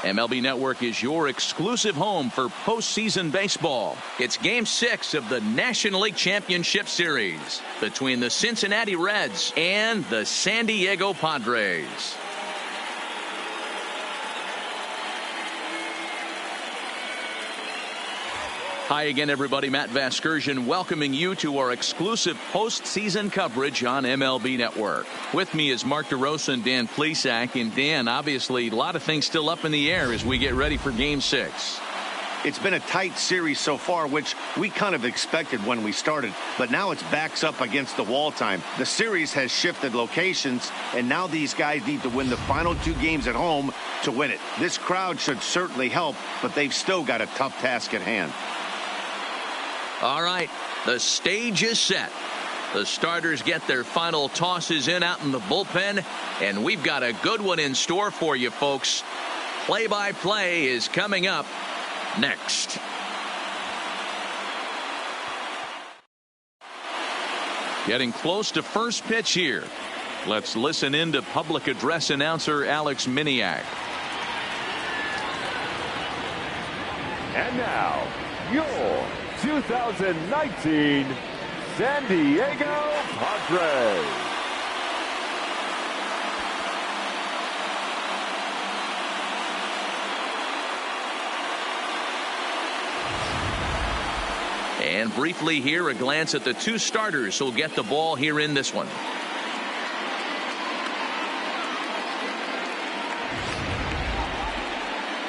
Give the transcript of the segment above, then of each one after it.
MLB Network is your exclusive home for postseason baseball. It's Game 6 of the National League Championship Series between the Cincinnati Reds and the San Diego Padres. Hi again, everybody. Matt Vasgersian welcoming you to our exclusive postseason coverage on MLB Network. With me is Mark DeRosa and Dan Plesac. And Dan, obviously, a lot of things still up in the air as we get ready for Game 6. It's been a tight series so far, which we kind of expected when we started, but now it's backs up against the wall time. The series has shifted locations, and now these guys need to win the final 2 games at home to win it. This crowd should certainly help, but they've still got a tough task at hand. All right, the stage is set. The starters get their final tosses in out in the bullpen, and we've got a good one in store for you, folks. Play-by-play is coming up next. Getting close to first pitch here. Let's listen in to public address announcer Alex Miniak. And now, your 2019 San Diego Padres. And briefly here, a glance at the 2 starters who'll get the ball here in this one.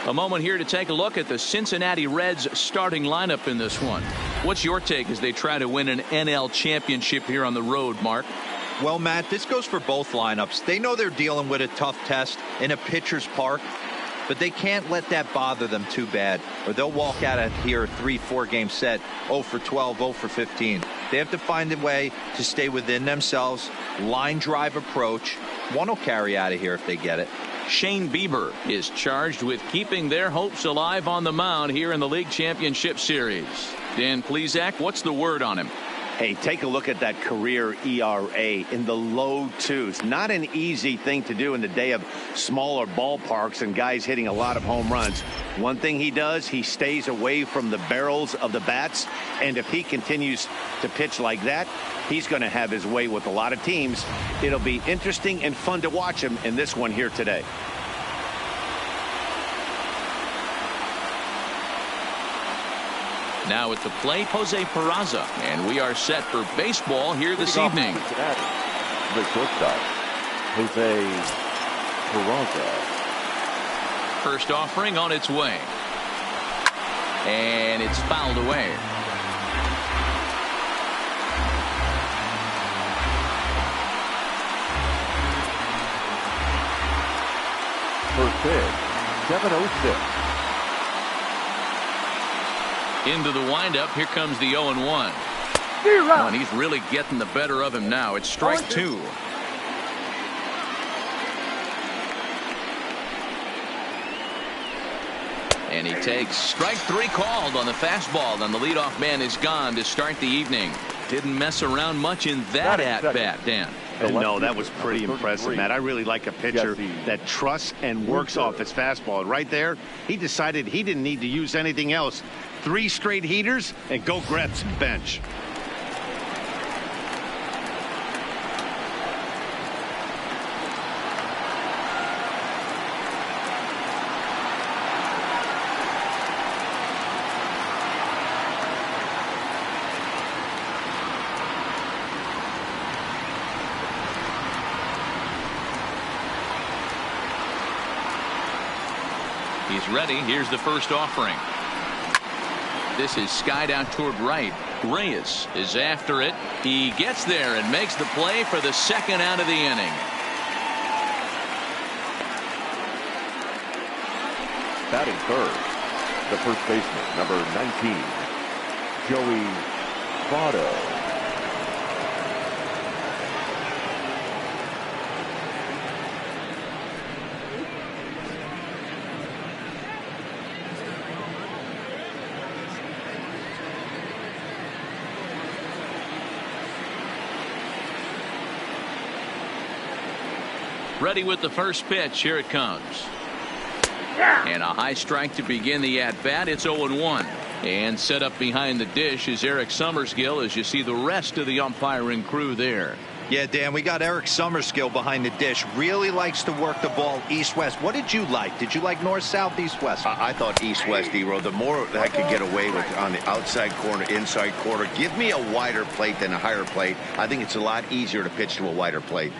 A moment here to take a look at the Cincinnati Reds starting lineup in this one. What's your take as they try to win an NL championship here on the road, Mark? Well, Matt, this goes for both lineups. They know they're dealing with a tough test in a pitcher's park, but they can't let that bother them too bad, or they'll walk out of here 3-4 game set, 0 for 12, 0 for 15. They have to find a way to stay within themselves, line drive approach. One will carry out of here if they get it. Shane Bieber is charged with keeping their hopes alive on the mound here in the League Championship Series. Dan Plesac, what's the word on him? Hey, take a look at that career ERA in the low 2s. Not an easy thing to do in the day of smaller ballparks and guys hitting a lot of home runs. One thing he does, he stays away from the barrels of the bats, and if he continues to pitch like that, he's going to have his way with a lot of teams. It'll be interesting and fun to watch him in this one here today. Now at the plate, Jose Peraza, and we are set for baseball here this evening. The shortstop, Jose Peraza. First offering on its way, and it's fouled away. First pitch, 7:06. Into the windup. Here comes the 0-1. And he's really getting the better of him now. It's strike 2. And he takes strike 3 called on the fastball. And the leadoff man is gone to start the evening. Didn't mess around much in that at-bat, Dan. No, that was pretty impressive, Matt. I really like a pitcher that trusts and works off his fastball. Right there, he decided he didn't need to use anything else. 3 straight heaters and go grab some bench. He's ready. Here's the first offering. This is skied out toward right. Reyes is after it. He gets there and makes the play for the second out of the inning. Batting third, the first baseman, number 19, Joey Votto. Ready with the first pitch. Here it comes. And a high strike to begin the at-bat. It's 0-1. And set up behind the dish is Eric Summerskill as you see the rest of the umpiring crew there. Yeah, Dan, we got Eric Summerskill behind the dish. Really likes to work the ball east-west. What did you like? Did you like north-south, east-west? I thought east-west, D-Row. The more that I could get away with on the outside corner, inside corner, give me a wider plate than a higher plate. I think it's a lot easier to pitch to a wider plate.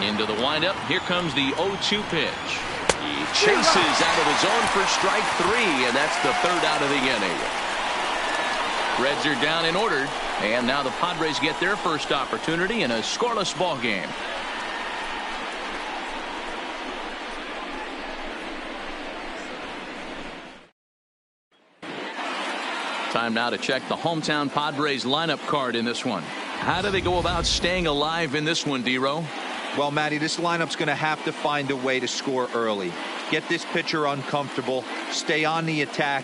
Into the windup. Here comes the 0-2 pitch. He chases out of the zone for strike 3, and that's the third out of the inning. Reds are down and ordered, and now the Padres get their first opportunity in a scoreless ball game. Time now to check the hometown Padres lineup card in this one. How do they go about staying alive in this one, D-Row? Well, Matty, this lineup's going to have to find a way to score early. Get this pitcher uncomfortable, stay on the attack,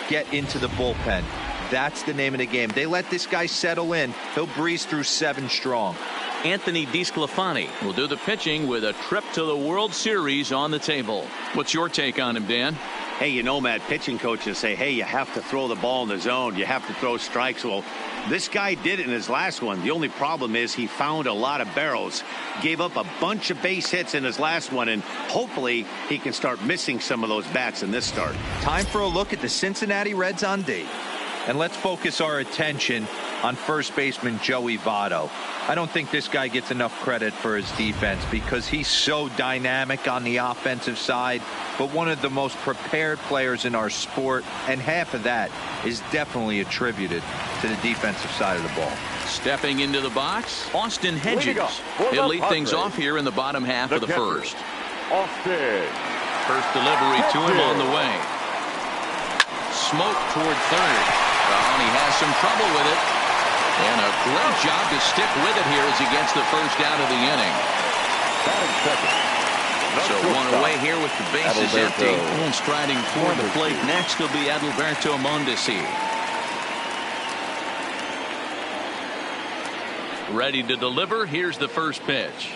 get into the bullpen. That's the name of the game. They let this guy settle in. He'll breeze through 7 strong. Anthony DeSclafani will do the pitching with a trip to the World Series on the table. What's your take on him, Dan? Hey, you know, Matt, pitching coaches say, hey, you have to throw the ball in the zone. You have to throw strikes. Well, this guy did it in his last one. The only problem is he found a lot of barrels, gave up a bunch of base hits in his last one, and hopefully he can start missing some of those bats in this start. Time for a look at the Cincinnati Reds on D. And let's focus our attention on first baseman Joey Votto. I don't think this guy gets enough credit for his defense because he's so dynamic on the offensive side, but one of the most prepared players in our sport, and half of that is definitely attributed to the defensive side of the ball. Stepping into the box, Austin Hedges. He'll lead things off here in the bottom half of the first. Austin. First delivery to him on the way. Smoke toward third. And he has some trouble with it. And a great job to stick with it here as he gets the first out of the inning. So one away here with the bases empty. And striding toward the plate next will be Adalberto Mondesi. Ready to deliver. Here's the first pitch.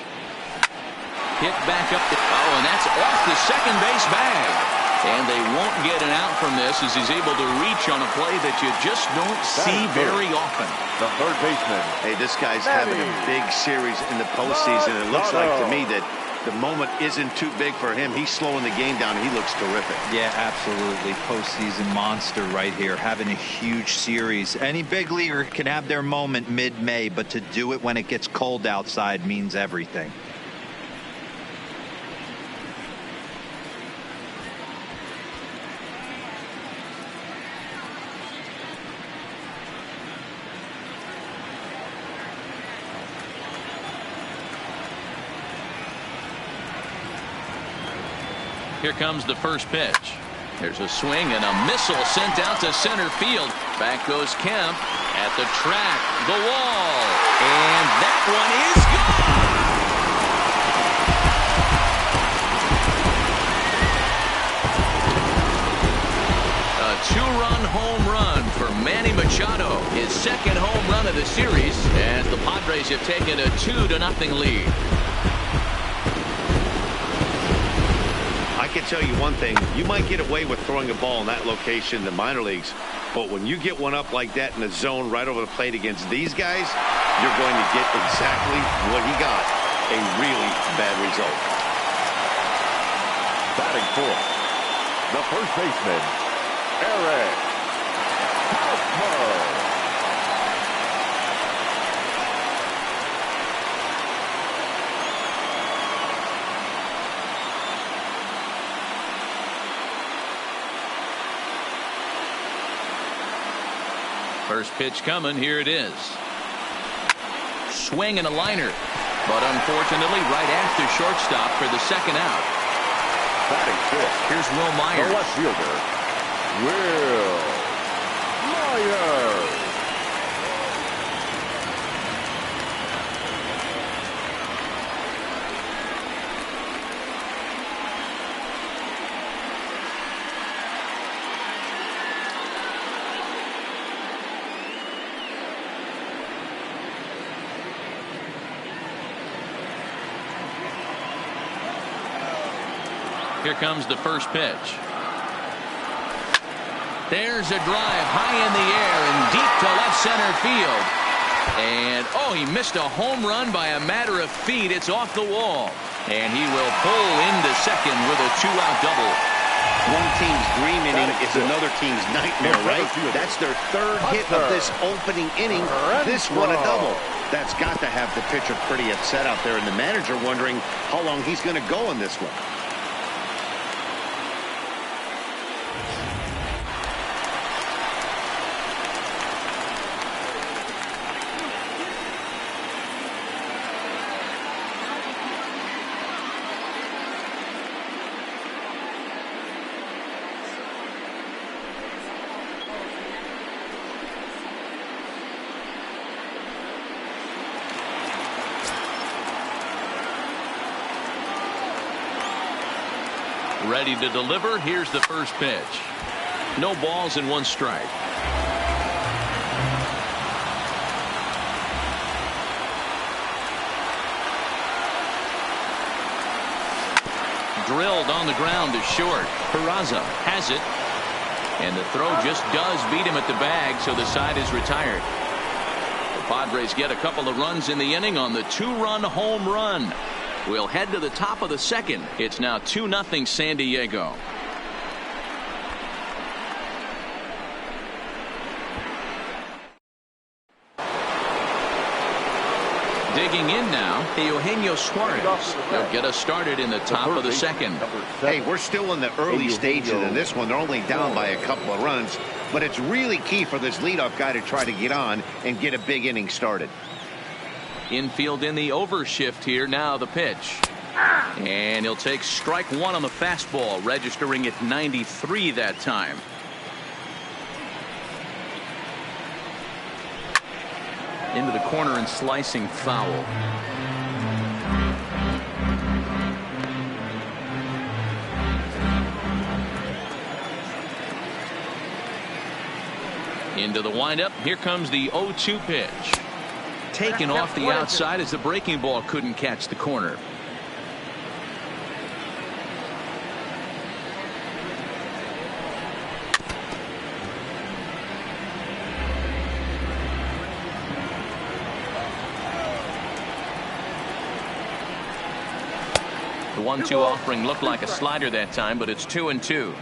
Hit back up. And that's off the second base bag. And they won't get an out from this as he's able to reach on a play that you just don't see very often. The third baseman. Hey, this guy's having a big series in the postseason. It looks like to me that the moment isn't too big for him. He's slowing the game down. He looks terrific. Yeah, absolutely. Postseason monster right here, having a huge series. Any big leaguer can have their moment mid-May, but to do it when it gets cold outside means everything. Here comes the first pitch. There's a swing and a missile sent out to center field. Back goes Kemp at the track, the wall, and that one is gone. A 2-run home run for Manny Machado, his second home run of the series, as the Padres have taken a 2-0 lead. I can tell you one thing. You might get away with throwing a ball in that location in the minor leagues, but when you get one up like that in the zone right over the plate against these guys, you're going to get exactly what he got, a really bad result. Batting fourth, the first baseman, Eric Hosmer. First pitch coming. Here it is. Swing and a liner. But unfortunately, right after shortstop for the second out. Batting fifth. Here's Will Myers. The left fielder, Will Myers. Here comes the first pitch. There's a drive high in the air and deep to left center field. And, oh, he missed a home run by a matter of feet. It's off the wall. And he will pull into second with a 2-out double. One team's dream inning is another team's nightmare, right? That's their third hit of this opening inning. This one a double. That's got to have the pitcher pretty upset out there, and the manager wondering how long he's going to go on this one. Ready to deliver. Here's the first pitch. No balls and 1 strike. Drilled on the ground to short. Peraza has it. And the throw just does beat him at the bag, so the side is retired. The Padres get a couple of runs in the inning on the 2-run home run. We'll head to the top of the second. It's now 2-0 San Diego. Digging in now, Eugenio Suarez. He'll get us started in the top of the second. Hey, we're still in the early stages of this one. They're only down by a couple of runs, but it's really key for this leadoff guy to try to get on and get a big inning started. Infield in the overshift here. Now the pitch. And he'll take strike 1 on the fastball, registering at 93 that time. Into the corner and slicing foul. Into the windup. Here comes the 0-2 pitch. Taken off the outside as the breaking ball couldn't catch the corner. The 1-2 offering looked like a slider that time, but it's 2-2.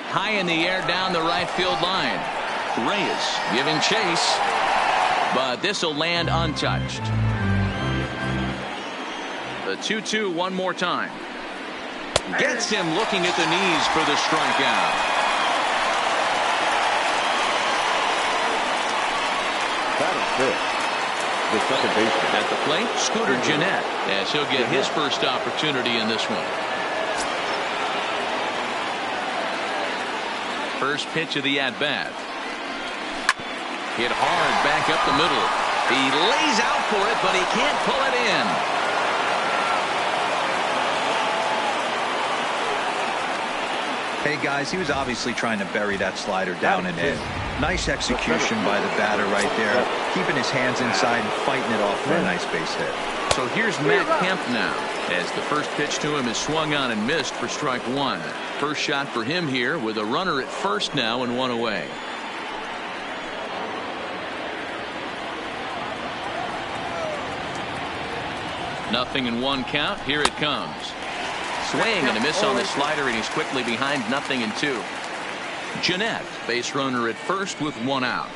High in the air down the right field line. Reyes giving chase, but this will land untouched. The 2-2 one more time. Gets him looking at the knees for the strikeout. The second baseman. At the plate, Scooter Gennett, as he'll get his first opportunity in this one. First pitch of the at-bat. Hit hard back up the middle. He lays out for it, but he can't pull it in. Hey guys, he was obviously trying to bury that slider down and in. Nice execution by the batter right there, keeping his hands inside and fighting it off for a nice base hit. So here's Matt Kemp now, as the first pitch to him is swung on and missed for strike 1. First shot for him here with a runner at first now and 1 away. Nothing in 1 count. Here it comes. Swing and a miss on the slider, and he's quickly behind 0-2. Gennett, base runner at first with 1 out.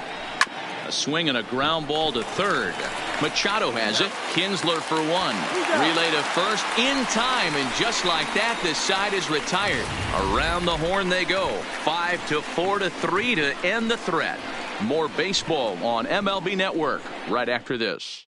A swing and a ground ball to third. Machado has it. Kinsler for 1. Relay to first in time, and just like that, this side is retired. Around the horn they go. 5-4-3 to end the threat. More baseball on MLB Network right after this.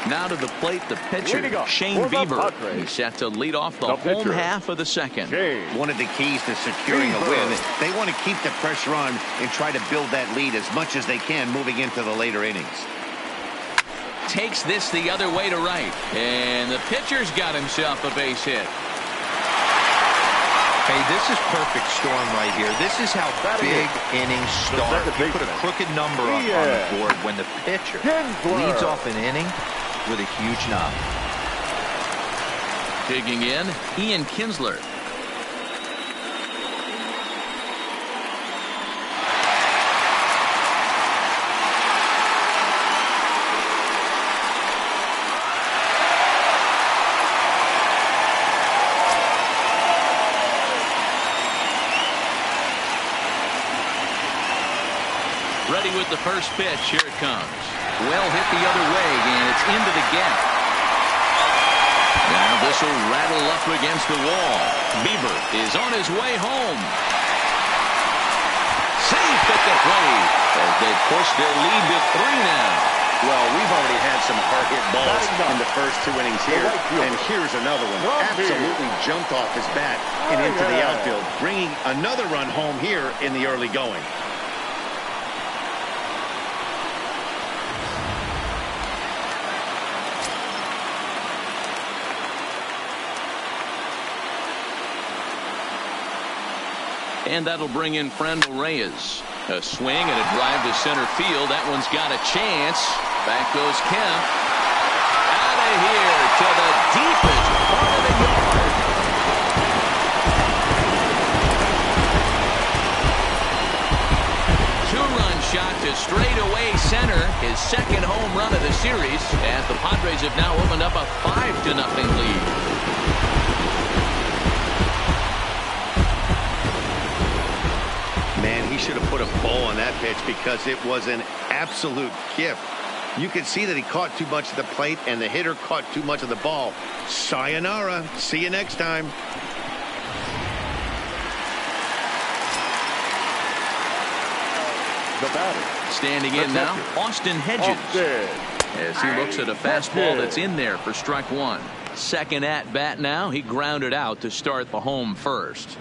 Now to the plate, the pitcher, Shane Bieber. He's set to lead off the home half of the second. One of the keys to securing a win, they want to keep the pressure on and try to build that lead as much as they can moving into the later innings. Takes this the other way to right. And the pitcher's got himself a base hit. Hey, this is perfect storm right here. This is how big innings start. You put a crooked number up on the board when the pitcher leads off an inning with a huge knock. Digging in, Ian Kinsler. Ready with the first pitch. Here it comes. Well hit the other way, and it's into the gap. Now this will rattle up against the wall. Bieber is on his way home. Safe at the plate as they push their lead to 3 now. Well, we've already had some hard-hit balls in the first 2 innings here, and here's another one. Absolutely jumped off his bat and into the outfield, bringing another run home here in the early going. And that'll bring in Frandl Reyes. A swing and a drive to center field. That one's got a chance. Back goes Kemp. Out of here to the deepest part of the yard. Two-run shot to straightaway center. His second home run of the series. As the Padres have now opened up a 5-0 lead. Man, he should have put a ball on that pitch because it was an absolute gift. You could see that he caught too much of the plate and the hitter caught too much of the ball. Sayonara. See you next time. The batter. Standing in now, Austin Hedges. As he looks at a fastball that's in there for strike 1. Second at bat now. He grounded out to start the home first.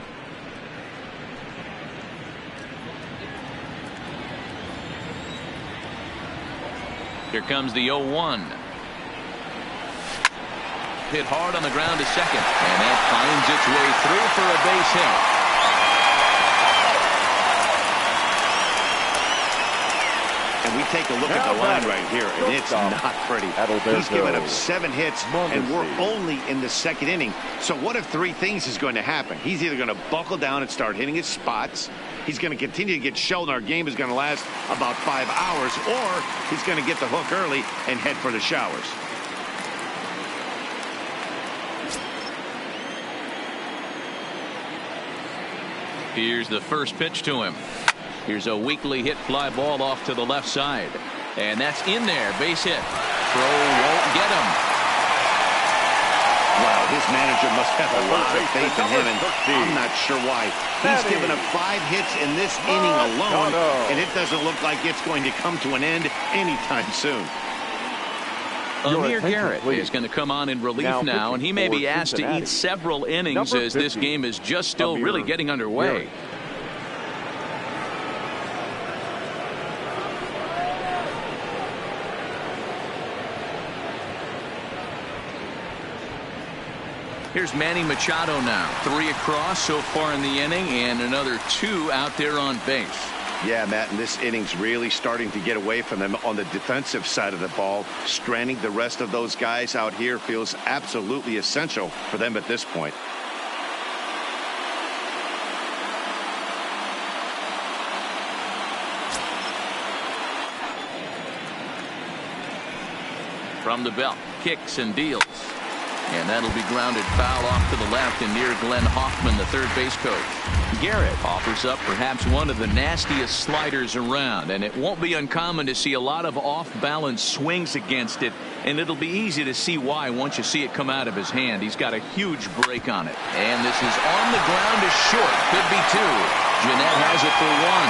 Here comes the 0-1. Hit hard on the ground to second, and that finds its way through for a base hit. And we take a look at the line right here, and it's not pretty. He's given up 7 hits, and we're only in the second inning. So what if 3 things is going to happen? He's either going to buckle down and start hitting his spots, he's going to continue to get shelled, and our game is going to last about 5 hours, or he's going to get the hook early and head for the showers. Here's the first pitch to him. Here's a weakly hit fly ball off to the left side. And that's in there. Base hit. Throw won't get him. Wow, his manager must have a lot of faith in him, and I'm not sure why. He's given up 5 hits in this inning alone, and it doesn't look like it's going to come to an end anytime soon. Amir Garrett is going to come on in relief now, and he may be asked to eat several innings as this game is just still really getting underway. Here's Manny Machado now. 3 across so far in the inning, and another 2 out there on base. Yeah, Matt, and this inning's really starting to get away from them on the defensive side of the ball. Stranding the rest of those guys out here feels absolutely essential for them at this point. From the belt, kicks and deals. And that'll be grounded foul off to the left and near Glenn Hoffman, the third base coach. Garrett offers up perhaps one of the nastiest sliders around, and it won't be uncommon to see a lot of off-balance swings against it, and it'll be easy to see why once you see it come out of his hand. He's got a huge break on it. And this is on the ground to short. Could be 2. Jeanette has it for 1.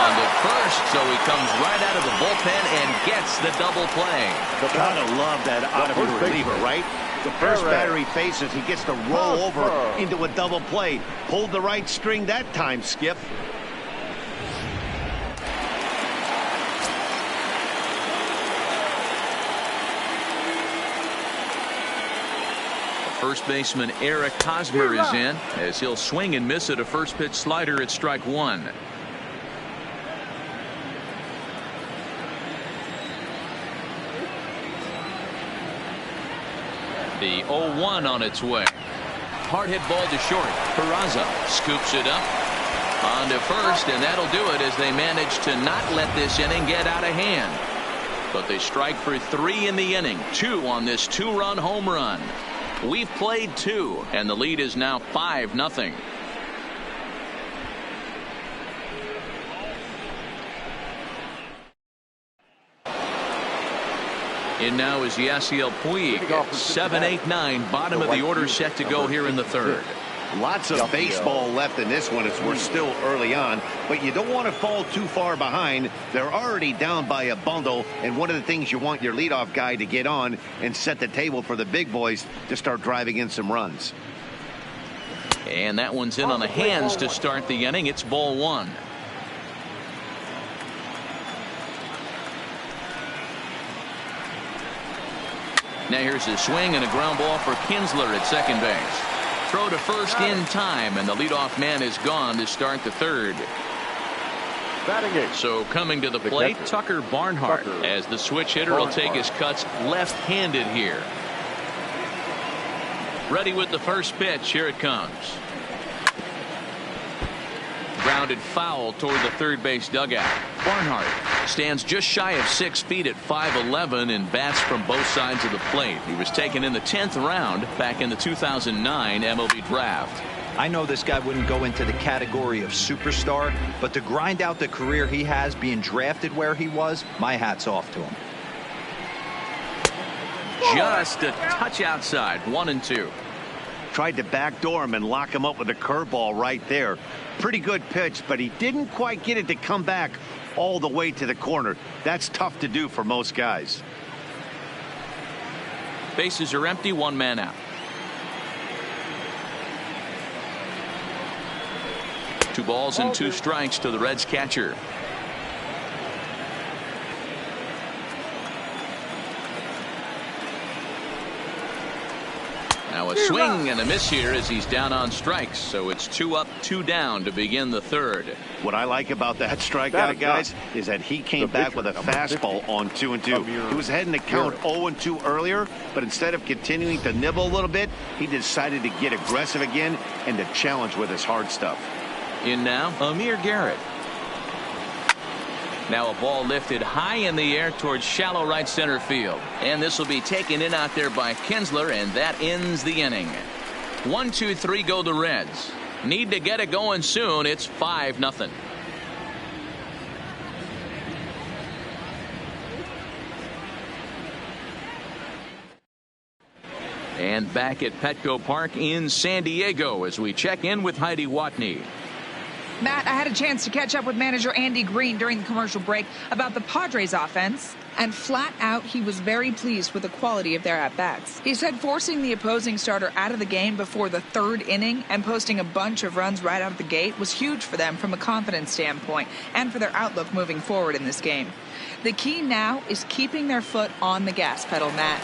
On the first, so he comes right out of the bullpen and gets the double play. Gotta love that out of a reliever, right? The first batter he faces, he gets to roll over into a double play. Hold the right string that time, Skip. First baseman Eric Hosmer is in as he'll swing and miss at a first pitch slider at strike one. The 0-1 on its way. Hard hit ball to short. Peraza scoops it up on to first, and that'll do it as they manage to not let this inning get out of hand. But they strike for 3 in the inning, 2 on this 2-run home run. We've played 2, and the lead is now 5-0. In now is Yasiel Puig. 7-8-9, bottom of the order set to go here in the third. Lots of baseball left in this one as we're still early on, but you don't want to fall too far behind. They're already down by a bundle, and one of the things you want your leadoff guy to get on and set the table for the big boys to start driving in some runs. And that one's in on the hands to start the inning. It's ball 1. Now here's a swing and a ground ball for Kinsler at second base. Throw to first in time, and the leadoff man is gone to start the third. So coming to the plate, Tucker Barnhart, as the switch hitter will take his cuts left-handed here. Ready with the first pitch. Here it comes. Grounded foul toward the third base dugout. Barnhart stands just shy of 6 feet at 5'11" and bats from both sides of the plate. He was taken in the 10th round back in the 2009 MLB draft. I know this guy wouldn't go into the category of superstar, but to grind out the career he has being drafted where he was, my hat's off to him. Just a touch outside. 1-2. Tried to backdoor him and lock him up with a curveball right there. Pretty good pitch, but he didn't quite get it to come back all the way to the corner. That's tough to do for most guys. Bases are empty, 1 man out. 2 balls and 2 strikes to the Reds catcher. Now a swing and a miss here as he's down on strikes. So it's 2 up, 2 down to begin the third. What I like about that strikeout, guys, is that he came back with a fastball on 2-2. He was heading to count 0-2 earlier, but instead of continuing to nibble a little bit, he decided to get aggressive again and to challenge with his hard stuff. In now, Amir Garrett. Now a ball lifted high in the air towards shallow right center field. And this will be taken in out there by Kinsler, and that ends the inning. 1-2-3 go the Reds. Need to get it going soon. It's 5-0. And back at Petco Park in San Diego as we check in with Heidi Watney. Matt, I had a chance to catch up with manager Andy Green during the commercial break about the Padres offense, and flat out he was very pleased with the quality of their at-bats. He said forcing the opposing starter out of the game before the 3rd inning and posting a bunch of runs right out of the gate was huge for them from a confidence standpoint and for their outlook moving forward in this game. The key now is keeping their foot on the gas pedal, Matt.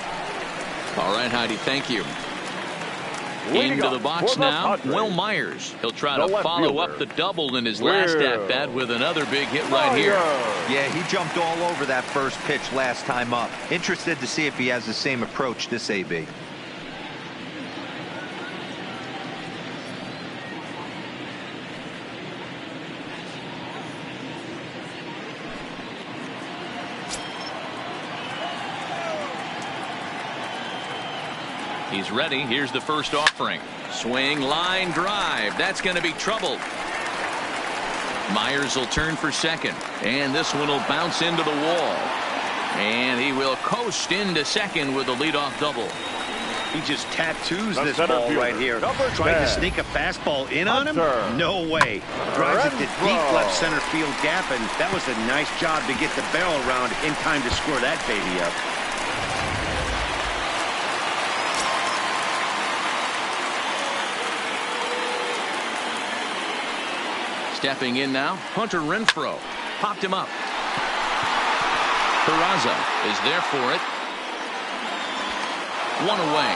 All right, Heidi, thank you. Into the box now, Will Myers. He'll try to follow up the double in his last at-bat with another big hit right here. Yeah, he jumped all over that first pitch last time up. Interested to see if he has the same approach this AB. He's ready. Here's the first offering. Swing, line, drive. That's going to be trouble. Myers will turn for second. And this one will bounce into the wall. And he will coast into second with a leadoff double. He just tattoos this ball right here. Trying to sneak a fastball in on him? No way. Drives it to deep left center field gap, and that was a nice job to get the barrel around in time to score that baby up. Stepping in now, Hunter Renfroe. Popped him up. Peraza is there for it. 1 away.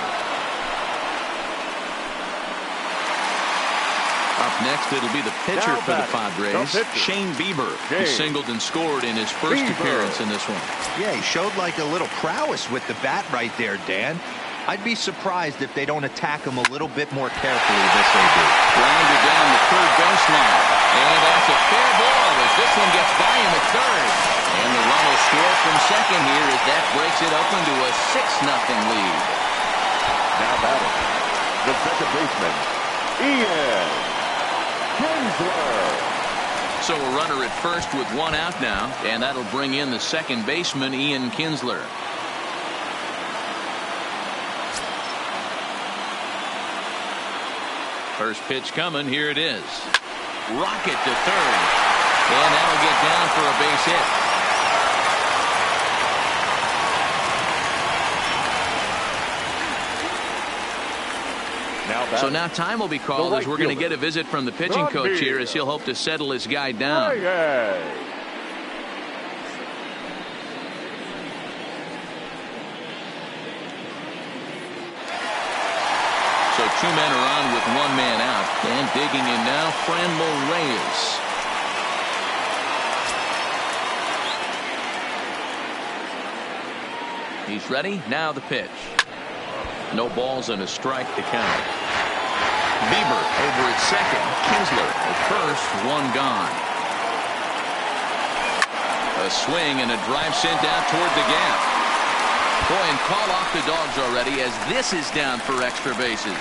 Up next, it'll be the pitcher for the Padres, Shane Bieber. He singled and scored in his first appearance in this one. Yeah, he showed like a little prowess with the bat right there, Dan. I'd be surprised if they don't attack him a little bit more carefully this they do. Grounded down the third baseline. And that's a fair ball as this one gets by him at third. And the run will score from second here as that breaks it open to a 6-0 lead. Now batting, the second baseman, Ian Kinsler. So a runner at first with one out now, and that'll bring in the second baseman, Ian Kinsler. First pitch coming. Here it is. Rocket to third. And that'll get down for a base hit. So now time will be called as we're going to get a visit from the pitching coach here as he'll hope to settle his guy down. So two men are on with one man out. And digging in now, Franmil Reyes. He's ready. Now the pitch. No balls and a strike to count. Bieber over at second. Kinsler at first. One gone. A swing and a drive sent out toward the gap. Boy, and call off the Dogs already as this is down for extra bases.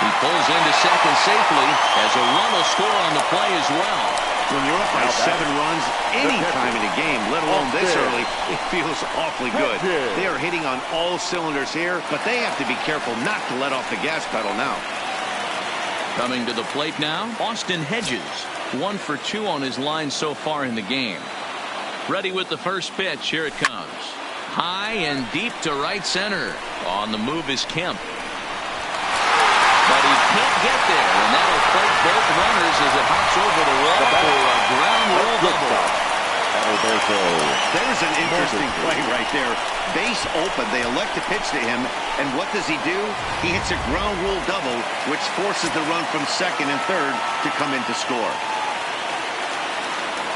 He pulls into second safely as a run will score on the play as well. When you're up by 7 runs any time in a game, let alone this early, it feels awfully good. They are hitting on all cylinders here, but they have to be careful not to let off the gas pedal now. Coming to the plate now, Austin Hedges. 1 for 2 on his line so far in the game. Ready with the first pitch. Here it comes. High and deep to right center. On the move is Kemp. But he can't get there, and that'll break both runners as it hops over the wall for a ground rule double. There's an interesting play right there. Base open. They elect to pitch to him, and what does he do? He hits a ground rule double, which forces the run from second and third to come in to score.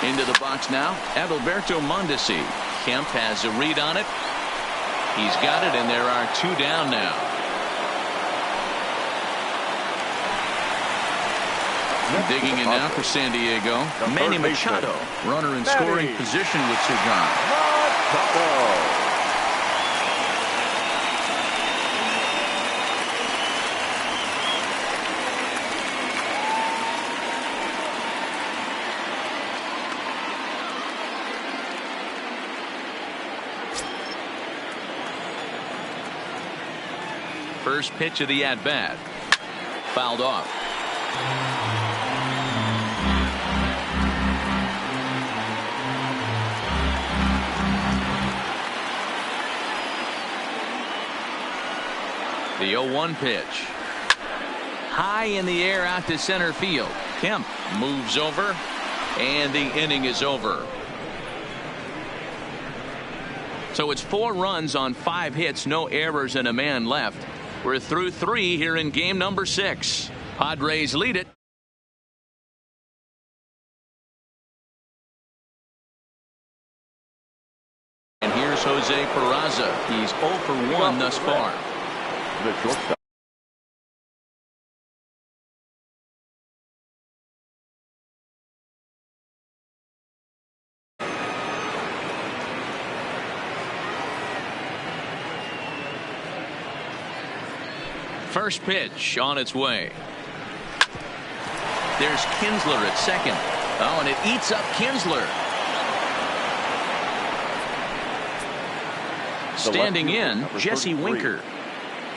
Into the box now, Adalberto Mondesi. Kemp has a read on it. He's got it, and there are 2 down now. Digging in now for San Diego, Manny Machado. Runner in scoring position with Sagan. First pitch of the at-bat. Fouled off. The 0-1 pitch. High in the air out to center field. Kemp moves over, and the inning is over. So it's 4 runs on 5 hits, no errors, and a man left. We're through 3 here in game number 6. Padres lead it. And here's Jose Peraza. He's 0 for 1 thus far. The shortstop. First pitch on its way. There's Kinsler at second. Oh, and it eats up Kinsler. Standing in, Jesse Winker.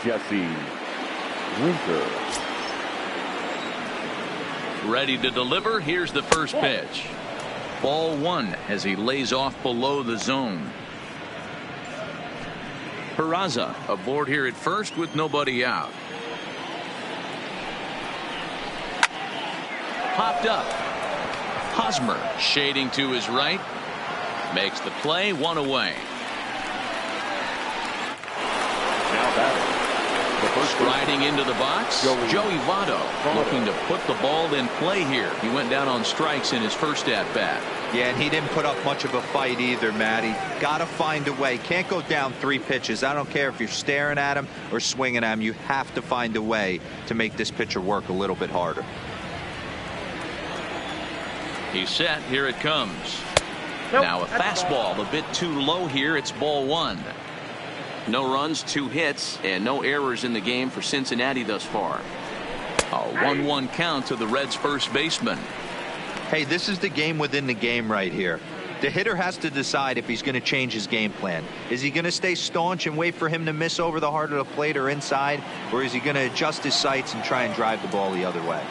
Jesse Winker. Ready to deliver. Here's the first pitch. Ball 1 as he lays off below the zone. Peraza aboard here at first with nobody out. Popped up. Hosmer shading to his right. Makes the play, 1 away. Now batting, Striding into the box, Joey Votto looking to put the ball in play here. He went down on strikes in his first at-bat. Yeah, and he didn't put up much of a fight either, Matty. Got to find a way. Can't go down 3 pitches. I don't care if you're staring at him or swinging at him. You have to find a way to make this pitcher work a little bit harder. He's set. Here it comes. Now a fastball a bit too low here. It's ball 1. No runs, 2 hits, and no errors in the game for Cincinnati thus far. A 1-1 count to the Reds' first baseman. Hey, this is the game within the game right here. The hitter has to decide if he's going to change his game plan. Is he going to stay staunch and wait for him to miss over the heart of the plate or inside, or is he going to adjust his sights and try and drive the ball the other way?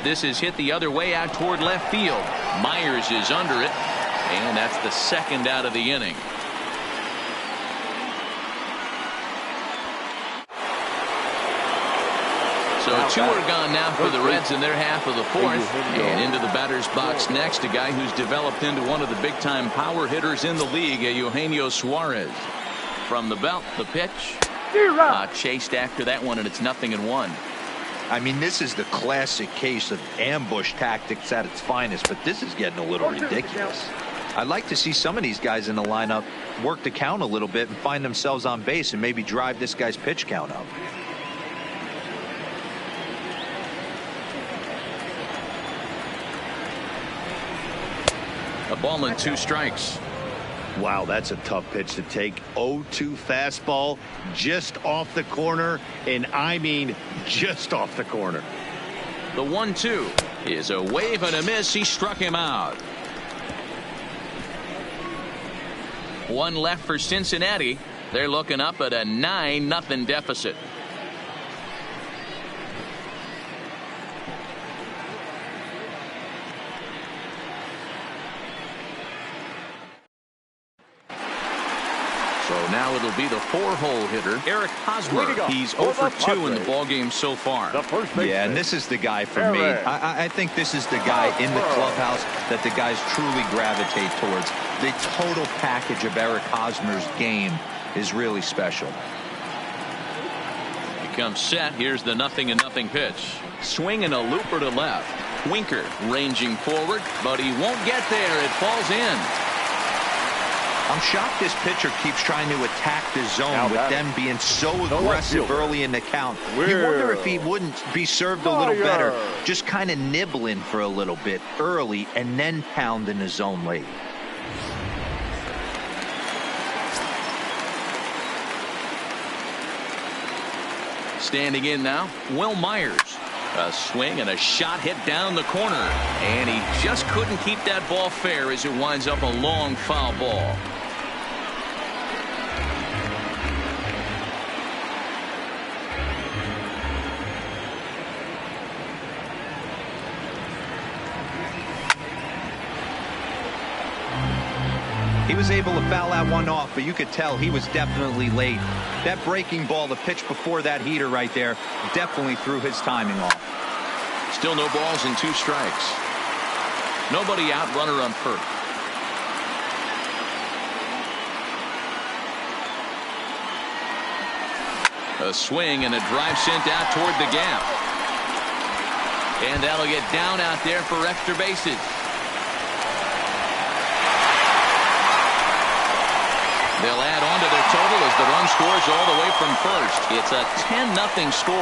This is hit the other way out toward left field. Myers is under it, and that's the second out of the inning. So 2 are gone now for the Reds in their half of the 4th. And into the batter's box next, a guy who's developed into one of the big-time power hitters in the league, Eugenio Suarez. From the belt, the pitch. Chased after that one, and it's 0-1. I mean, this is the classic case of ambush tactics at its finest, but this is getting a little ridiculous. I'd like to see some of these guys in the lineup work the count a little bit and find themselves on base and maybe drive this guy's pitch count up. A ball and 2 strikes. Wow, that's a tough pitch to take. 0-2 fastball just off the corner, and I mean just off the corner. The 1-2 is a wave and a miss. He struck him out. 1 left for Cincinnati. They're looking up at a 9-0 deficit. So now it'll be the 4-hole hitter, Eric Hosmer. He's 0 for 2 in the ballgame so far. Yeah, and this is the guy for me. I think this is the guy in the clubhouse that the guys truly gravitate towards. The total package of Eric Hosmer's game is really special. He comes set. Here's the 0-0 pitch. Swing and a looper to left. Winker ranging forward, but he won't get there. It falls in. I'm shocked this pitcher keeps trying to attack the zone with them being so aggressive early in the count. You wonder if he wouldn't be served a little better, just kind of nibbling for a little bit early and then pound in the zone late. Standing in now, Will Myers. A swing and a shot hit down the corner, and he just couldn't keep that ball fair as it winds up a long foul ball. He was able to foul that one off, but you could tell he was definitely late. That breaking ball, the pitch before that heater right there, definitely threw his timing off. Still no balls and 2 strikes. Nobody out, runner on first. A swing and a drive sent out toward the gap. And that'll get down out there for extra bases. They'll add on to their total as the run scores all the way from first. It's a 10-0 score.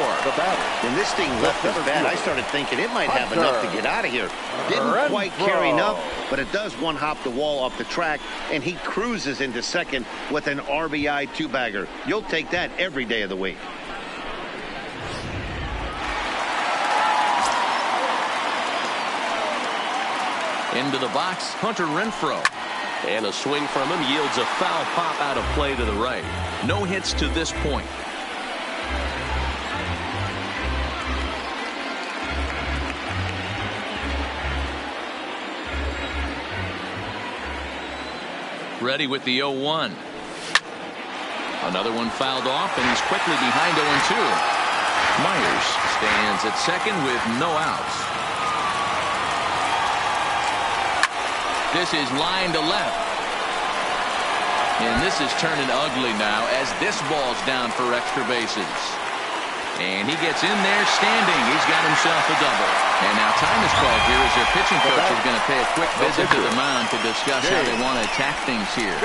When this thing left his bat, I started thinking it might have enough to get out of here. Didn't quite carry enough, but it does one-hop the wall off the track, and he cruises into second with an RBI 2-bagger. You'll take that every day of the week. Into the box, Hunter Renfroe. And a swing from him yields a foul pop out of play to the right. No hits to this point. Ready with the 0-1. Another one fouled off, and he's quickly behind 0-2. Myers stands at second with no outs. This is line to left. And this is turning ugly now as this ball's down for extra bases. And he gets in there standing. He's got himself a double. And now time is called here as their pitching coach is going to pay a quick visit to the mound to discuss how they want to attack things here.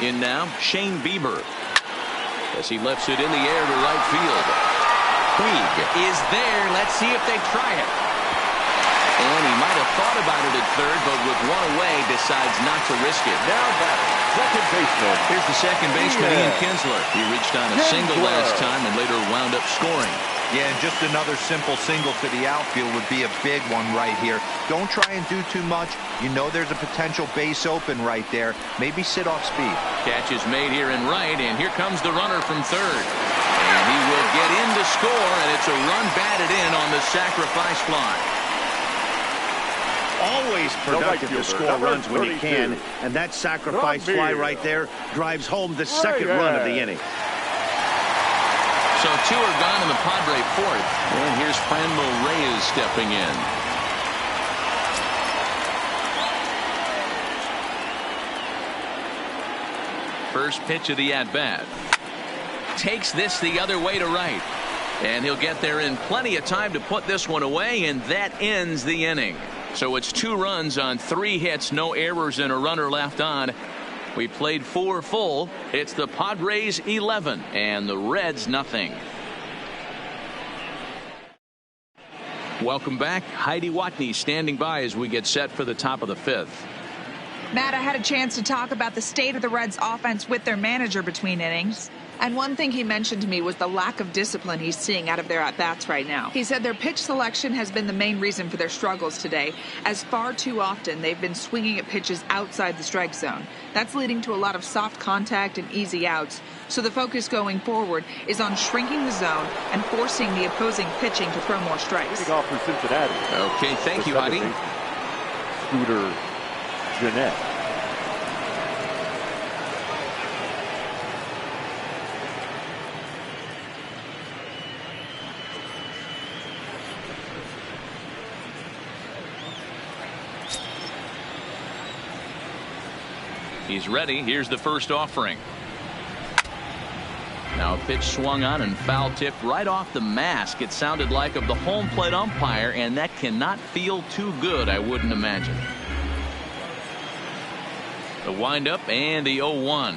In now, Shane Bieber as he lifts it in the air to right field. Puig is there. Let's see if they try it. And he might have thought about it at third, but with one away, decides not to risk it. Now back, second baseman. Here's the second baseman, Ian Kinsler. He reached on a single last time and later wound up scoring. Yeah, and just another simple single to the outfield would be a big one right here. Don't try and do too much. You know there's a potential base open right there. Maybe sit off speed. Catch is made here in right, and here comes the runner from third. And he will get in to score, and it's a run batted in on the sacrifice fly. Always productive to score runs when you can, and that sacrifice fly right there drives home the second run of the inning. So two are gone in the Padre fourth. And here's Franmil Reyes stepping in. First pitch of the at-bat. Takes this the other way to right. And he'll get there in plenty of time to put this one away, and that ends the inning. So it's 2 runs on 3 hits, no errors, and a runner left on. We played 4 full. It's the Padres 11 and the Reds nothing. Welcome back. Heidi Watney standing by as we get set for the top of the 5th. Matt, I had a chance to talk about the state of the Reds offense with their manager between innings. And one thing he mentioned to me was the lack of discipline he's seeing out of their at-bats right now. He said their pitch selection has been the main reason for their struggles today, as far too often they've been swinging at pitches outside the strike zone. That's leading to a lot of soft contact and easy outs. So the focus going forward is on shrinking the zone and forcing the opposing pitching to throw more strikes. Off for Cincinnati. Okay, thank you, Heidi. Scooter Jeanette. He's ready. Here's the first offering. Now a pitch swung on and foul tipped right off the mask. It sounded like of the home plate umpire, and that cannot feel too good, I wouldn't imagine. The windup and the 0-1.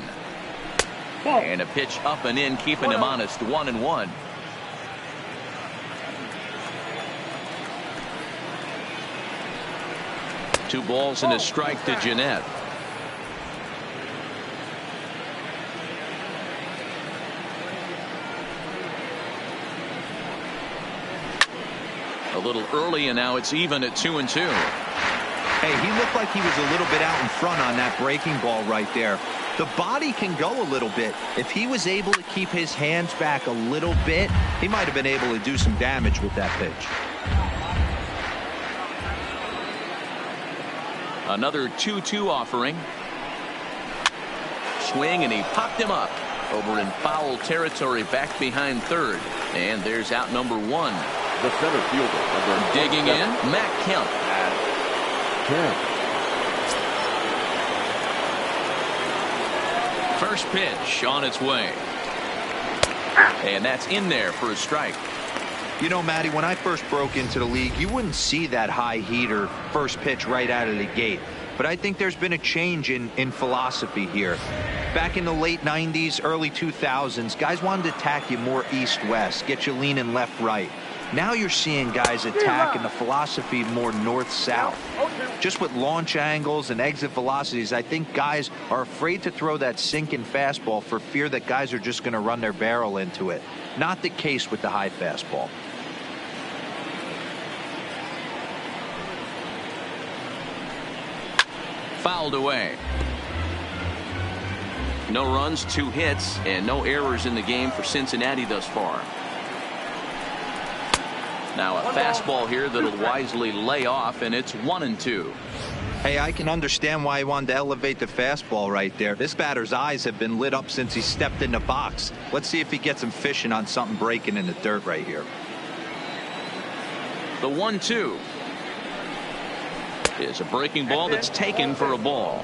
And a pitch up and in, keeping him honest. 1-1. Two balls and a strike to Jeanette. A little early, and now it's even at 2-2. Hey, he looked like he was a little bit out in front on that breaking ball right there. The body can go a little bit. If he was able to keep his hands back a little bit, he might have been able to do some damage with that pitch. Another 2-2 offering. Swing, and he popped him up over in foul territory back behind third. And there's out number 1. The center fielder. Digging in, Matt Kemp. First pitch on its way. And that's in there for a strike. You know, Matty, when I first broke into the league, you wouldn't see that high heater first pitch right out of the gate. But I think there's been a change in philosophy here. Back in the late 90s, early 2000s, guys wanted to attack you more east-west, get you leaning left-right. Now you're seeing guys attack in the philosophy more north-south. Just with launch angles and exit velocities, I think guys are afraid to throw that sinking fastball for fear that guys are just going to run their barrel into it. Not the case with the high fastball. Fouled away. No runs, 2 hits, and no errors in the game for Cincinnati thus far. Now a fastball here that'll wisely lay off, and it's 1-2. Hey, I can understand why he wanted to elevate the fastball right there. This batter's eyes have been lit up since he stepped in the box. Let's see if he gets him fishing on something breaking in the dirt right here. The 1-2 is a breaking ball that's taken for a ball.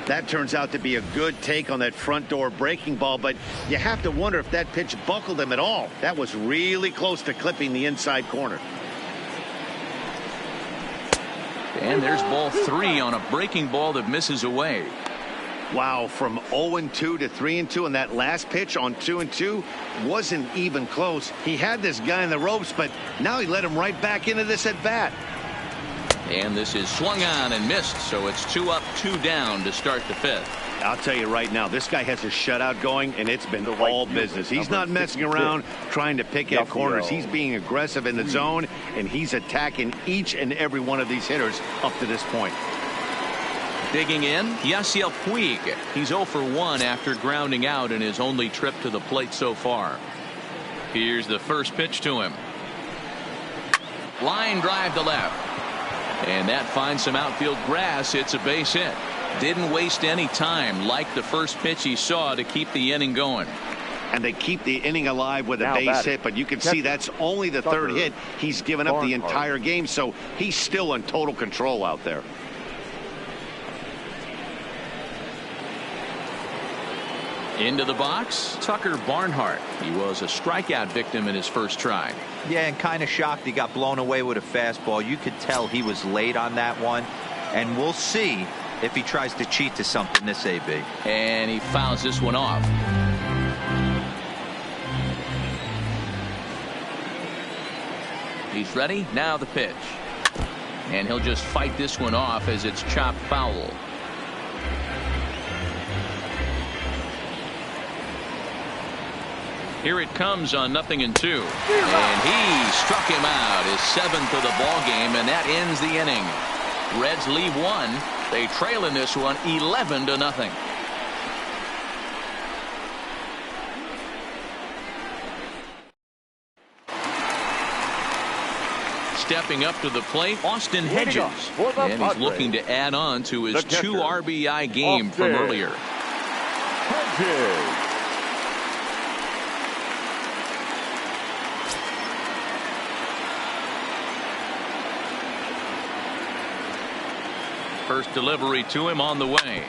That turns out to be a good take on that front door breaking ball, but you have to wonder if that pitch buckled him at all. That was really close to clipping the inside corner. And there's ball 3 on a breaking ball that misses away. Wow, from 0-2 to 3-2, and that last pitch on 2-2 wasn't even close. He had this guy in the ropes, but now he let him right back into this at bat. And this is swung on and missed, so it's 2 up, 2 down to start the 5th. I'll tell you right now, this guy has a shutout going, and it's been all business. He's not messing around trying to pick at corners. He's being aggressive in the zone, and he's attacking each and every one of these hitters up to this point. Digging in, Yasiel Puig. He's 0 for 1 after grounding out in his only trip to the plate so far. Here's the first pitch to him. Line drive to left. And that finds some outfield grass. It's a base hit. Didn't waste any time like the first pitch he saw to keep the inning going. And they keep the inning alive with a base hit, but you can see that's only the third hit he's given up the entire game, so he's still in total control out there. Into the box, Tucker Barnhart. He was a strikeout victim in his first try. Yeah, and kind of shocked he got blown away with a fastball. You could tell he was late on that one, and we'll see if he tries to cheat to something this AB. And he fouls this one off. He's ready. Now the pitch. And he'll just fight this one off as it's chopped foul. Here it comes on 0-2. And he struck him out, his 7th of the ball game, and that ends the inning. Reds leave 1. They trail in this one 11-0. Stepping up to the plate, Austin Hedges. And he's looking to add on to his 2 RBI game from earlier. Hedges. First delivery to him on the way.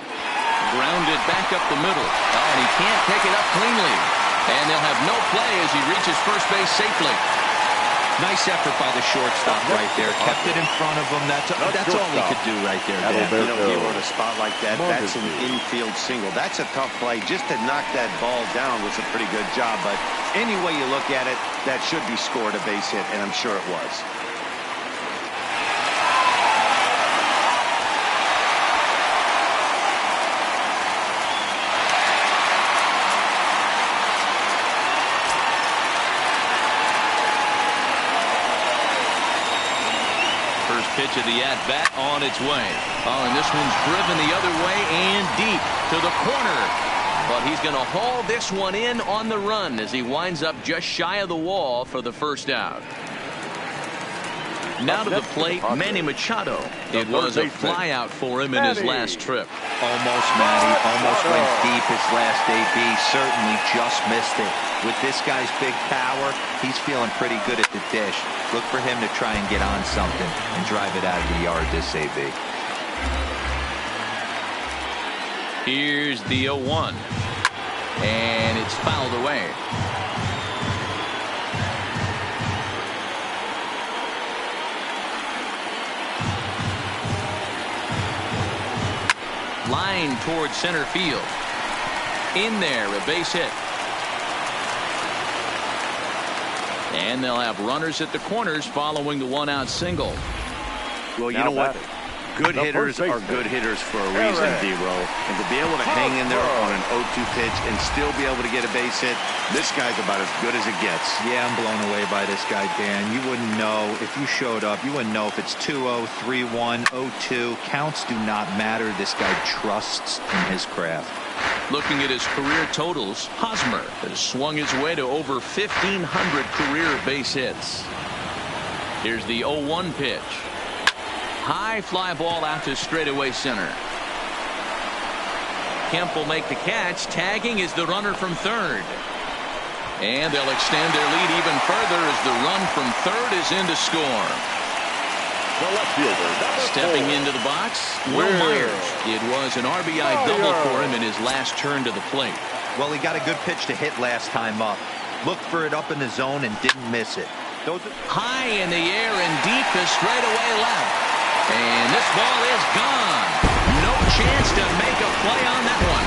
Grounded back up the middle. Oh, and he can't pick it up cleanly. And they'll have no play as he reaches first base safely. Nice effort by the shortstop right there. Kept it in front of him. That's all he could do right there, Dan. You know, if you were in a spot like that, that's an infield single. That's a tough play. Just to knock that ball down was a pretty good job. But any way you look at it, that should be scored a base hit, and I'm sure it was. Pitch of the at-bat on its way. Oh, and this one's driven the other way and deep to the corner. But he's going to haul this one in on the run as he winds up just shy of the wall for the first out. Now to the plate, Manny Machado. It was a flyout for him in his last trip. Almost, Manny. Almost went deep his last AB. Certainly just missed it. With this guy's big power, he's feeling pretty good at the dish. Look for him to try and get on something and drive it out of the yard this AB. Here's the 0-1. And it's fouled away. Line towards center field. In there, a base hit. And they'll have runners at the corners following the 1-out single. Well, you know what? Good hitters are good hitters for a reason, D-Row. And to be able to hang in there on an 0-2 pitch and still be able to get a base hit, this guy's about as good as it gets. Yeah, I'm blown away by this guy, Dan. You wouldn't know if you showed up. You wouldn't know if it's 2-0, 3-1, 0-2. Counts do not matter. This guy trusts in his craft. Looking at his career totals, Hosmer has swung his way to over 1,500 career base hits. Here's the 0-1 pitch. high fly ball out to straightaway center. Kemp will make the catch. Tagging is the runner from third. And they'll extend their lead even further as the run from third is in to score. The left fielder, Stepping into the box, Will Myers. It was an RBI double for him in his last turn to the plate. Well, he got a good pitch to hit last time up. Looked for it up in the zone and didn't miss it. High in the air and deep to straightaway left. And this ball is gone. No chance to make a play on that one.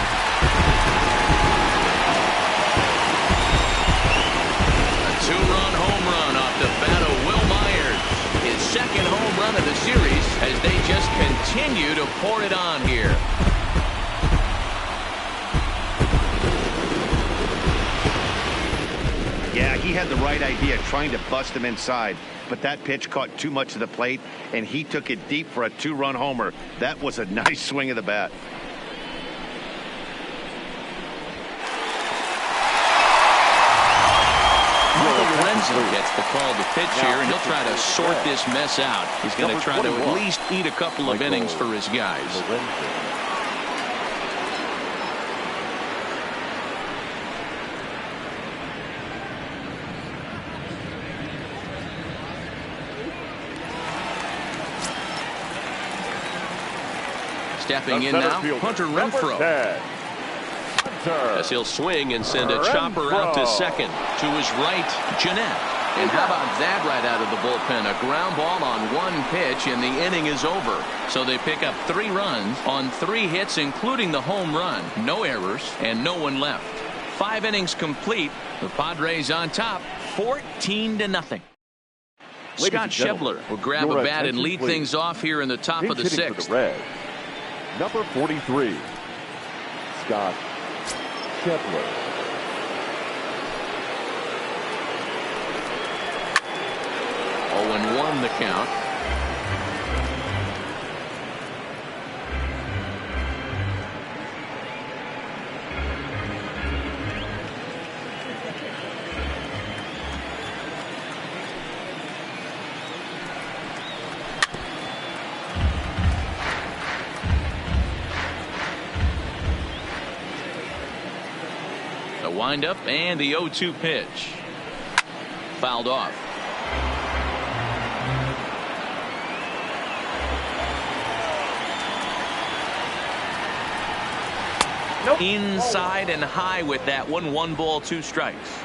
A two-run home run off the bat of Will Myers. His second home run of the series as they just continue to pour it on here. Yeah, he had the right idea trying to bust him inside, but that pitch caught too much of the plate, and he took it deep for a two-run homer. That was a nice swing of the bat. Lorenzo gets the call to pitch here, and he'll try to sort this mess out. He's going to try to at least eat a couple of innings for his guys. Stepping in now, Hunter Renfroe. As he'll swing and send a chopper out to second. To his right, Jeanette. And how about that right out of the bullpen? A ground ball on one pitch, and the inning is over. So they pick up 3 runs on 3 hits, including the home run. No errors, and no one left. 5 innings complete. The Padres on top, 14-0. Scott Schebler will grab a bat and lead things off here in the top of the 6th. Number 43, Scott Schebler. Oh, and 1 the count. Windup and the 0-2 pitch. Fouled off. Nope. Inside and high with that one. 1 ball, 2 strikes.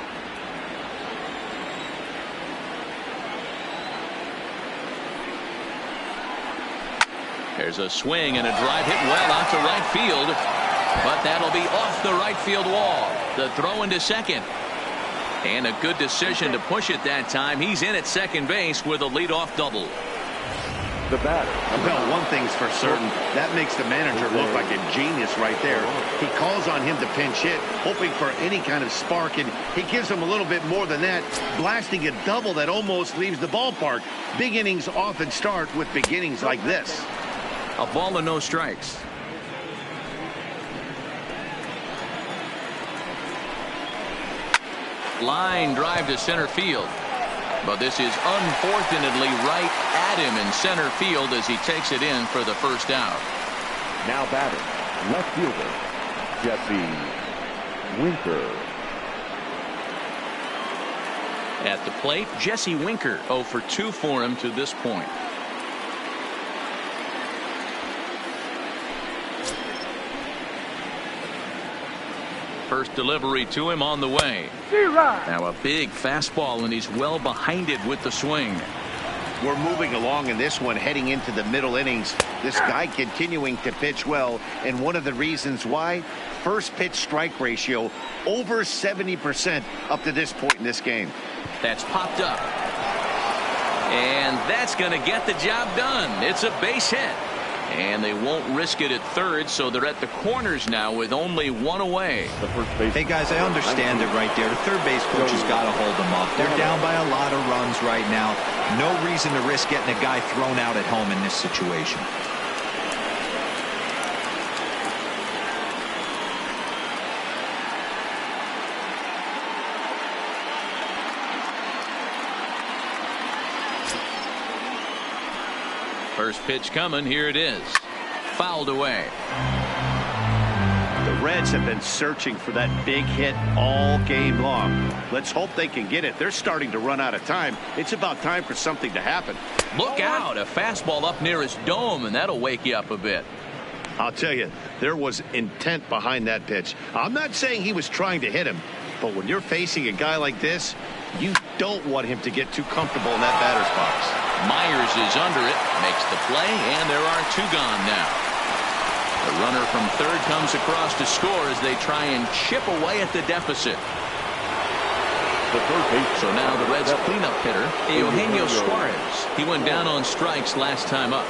There's a swing and a drive hit well out to right field. But that'll be off the right field wall. The throw into second. And a good decision to push it that time. He's in at second base with a leadoff double. The batter. Well, one thing's for certain. That makes the manager look like a genius right there. He calls on him to pinch hit, hoping for any kind of spark, and he gives him a little bit more than that, blasting a double that almost leaves the ballpark. Big innings often start with beginnings like this. A ball and no strikes. Line drive to center field. But this is unfortunately right at him in center field as he takes it in for the first out. Now batting, left fielder, Jesse Winker. At the plate, Jesse Winker 0 for 2 for him to this point. First delivery to him on the way. Now a big fastball, and he's well behind it with the swing. We're moving along in this one, heading into the middle innings. This guy continuing to pitch well, and one of the reasons why, first pitch strike ratio over 70% up to this point in this game. That's popped up. And that's going to get the job done. It's a base hit. And they won't risk it at third, so they're at the corners now with only 1 away. Hey, guys, I understand it right there. The third base coach has got to hold them up. They're down by a lot of runs right now. No reason to risk getting a guy thrown out at home in this situation. First pitch coming. Here it is. Fouled away. The Reds have been searching for that big hit all game long. Let's hope they can get it. They're starting to run out of time. It's about time for something to happen. Look out. A fastball up near his dome, and that'll wake you up a bit. I'll tell you, there was intent behind that pitch. I'm not saying he was trying to hit him, but when you're facing a guy like this, you don't want him to get too comfortable in that batter's box. Myers is under it, makes the play, and there are two gone now. The runner from third comes across to score as they try and chip away at the deficit. So now the Reds cleanup hitter, Eugenio Suarez. He went down on strikes last time up.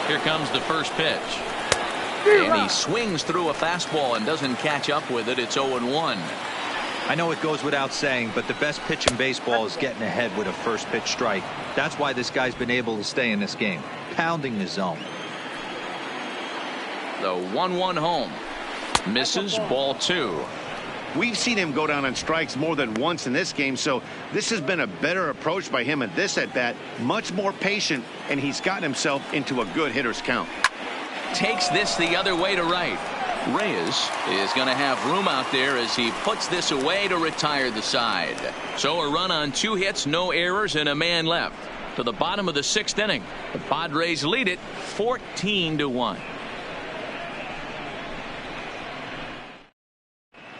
Here comes the first pitch. And he swings through a fastball and doesn't catch up with it. It's 0-1. I know it goes without saying, but the best pitch in baseball is getting ahead with a first pitch strike. That's why this guy's been able to stay in this game, pounding the zone. The 1-1 home. Misses, ball 2. We've seen him go down on strikes more than once in this game, so this has been a better approach by him at this at-bat. Much more patient, and he's gotten himself into a good hitter's count. Takes this the other way to right. Reyes is going to have room out there as he puts this away to retire the side. So a run on 2 hits, no errors, and a man left. To the bottom of the 6th inning. The Padres lead it 14-1.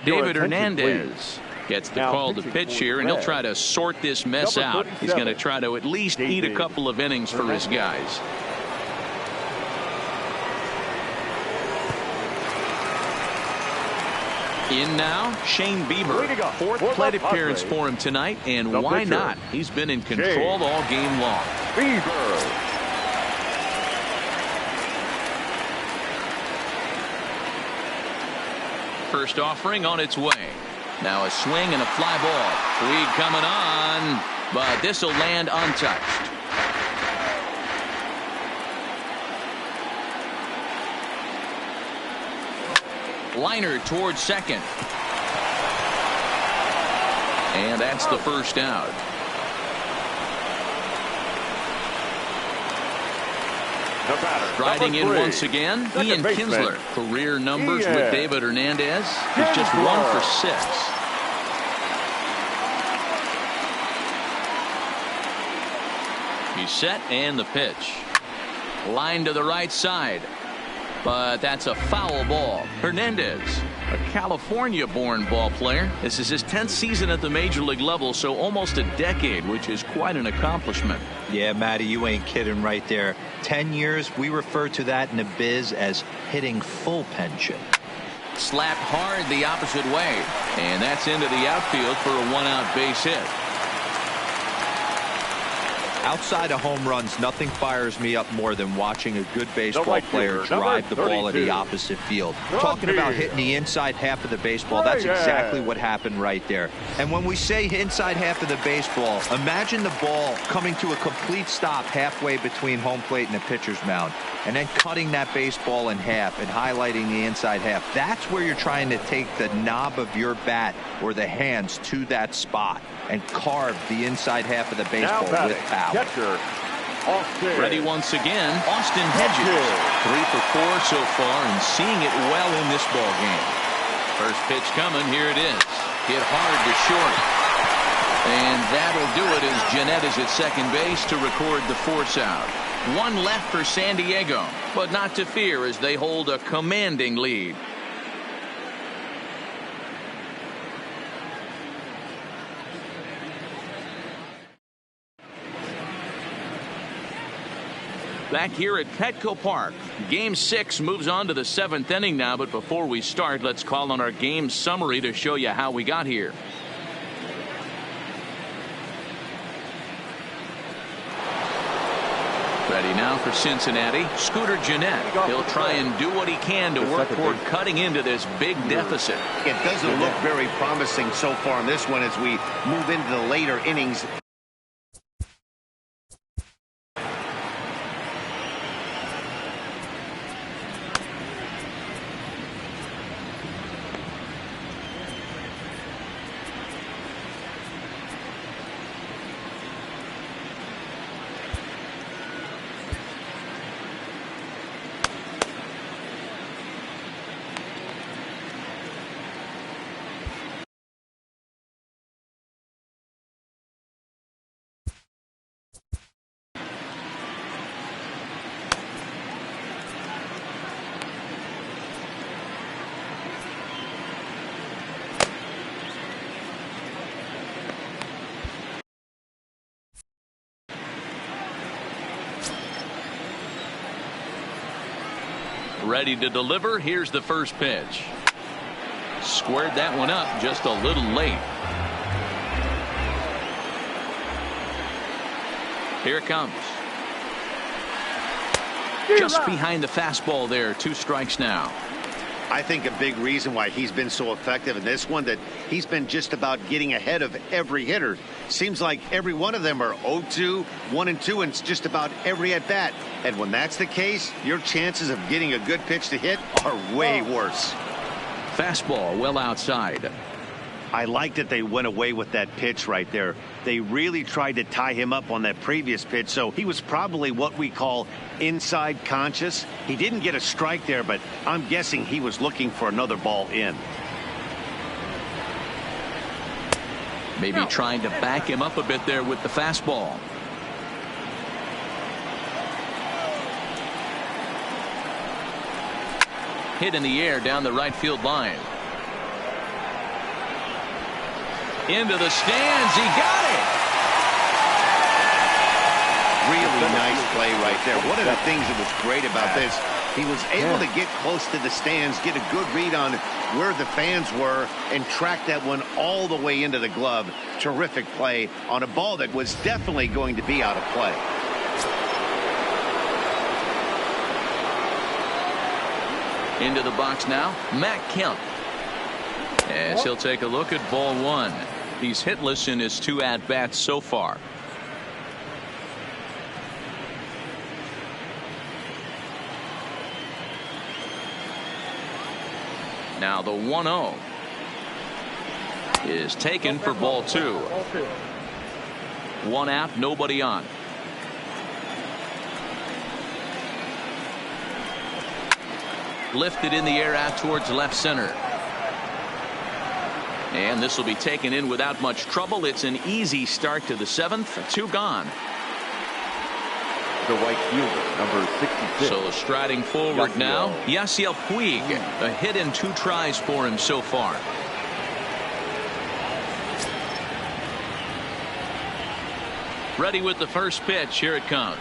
David Hernandez gets the call to pitch here, and he'll try to sort this mess out. He's going to try to at least eat a couple of innings for his guys. In now, Shane Bieber. 4th plate appearance for him tonight, and why not? He's been in control all game long. First offering on its way. Now a swing and a fly ball. Lead coming on, but this will land untouched. Liner towards second. And that's the first out. Riding in once again, Ian Kinsler. Career numbers with David Hernandez. He's just 1 for 6. He's set, and the pitch. Line to the right side. But that's a foul ball. Hernandez, a California-born ball player. This is his 10th season at the major league level, so almost a decade, which is quite an accomplishment. Yeah, Matty, you ain't kidding right there. 10 years, we refer to that in the biz as hitting full pension. Slapped hard the opposite way, and that's into the outfield for a 1-out base hit. Outside of home runs, nothing fires me up more than watching a good baseball player drive the ball at the opposite field. Talking about hitting the inside half of the baseball, that's exactly what happened right there. And when we say inside half of the baseball, imagine the ball coming to a complete stop halfway between home plate and the pitcher's mound, and then cutting that baseball in half and highlighting the inside half. That's where you're trying to take the knob of your bat or the hands to that spot and carve the inside half of the baseball with power. Catcher, Ready once again, Austin Hedges. 3 for 4 so far and seeing it well in this ball game. First pitch coming. Here it is. Hit hard to short. And that'll do it as Jeanette is at second base to record the force out. 1 left for San Diego, but not to fear as they hold a commanding lead. Back here at Petco Park. Game 6 moves on to the 7th inning now, but before we start, let's call on our game summary to show you how we got here. Ready now for Cincinnati. Scooter Jeanette. He'll try and do what he can to work toward cutting into this big deficit. It doesn't look very promising so far in this one as we move into the later innings. Ready to deliver. Here's the first pitch. Squared that one up just a little late. Here it comes. Just behind the fastball there. 2 strikes now. I think a big reason why he's been so effective in this one, that he's been just about getting ahead of every hitter. Seems like every one of them are 0-2, 1-2, and it's just about every at bat. And when that's the case, your chances of getting a good pitch to hit are way worse. Fastball well outside. I like that they went away with that pitch right there. They really tried to tie him up on that previous pitch, so he was probably what we call inside conscious. He didn't get a strike there, but I'm guessing he was looking for another ball in. Maybe trying to back him up a bit there with the fastball. Hit in the air down the right field line. Into the stands. He got it. Really nice play right there. One of the things that was great about this, he was able to get close to the stands, get a good read on where the fans were, and track that one all the way into the glove. Terrific play on a ball that was definitely going to be out of play. Into the box now, Matt Kemp. As he'll take a look at ball 1. He's hitless in his 2 at-bats so far. Now the 1-0 is taken for ball 2. 1 out, nobody on. Lifted in the air out towards left center. And this will be taken in without much trouble. It's an easy start to the 7th. 2 gone. The right fielder, number 66. So striding forward now, Yasiel Puig. A hit in 2 tries for him so far. Ready with the first pitch. Here it comes.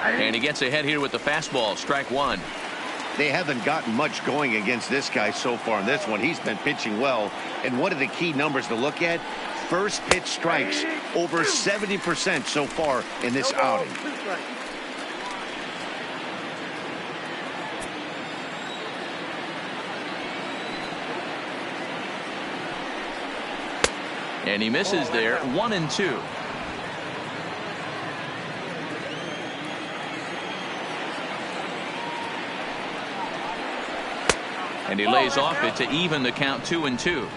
And he gets ahead here with the fastball. Strike 1. They haven't gotten much going against this guy so far in this one. He's been pitching well. And one of the key numbers to look at, first pitch strikes, over 70% so far in this outing. And he misses there. 1-2. And he lays off it to even the count. 2-2.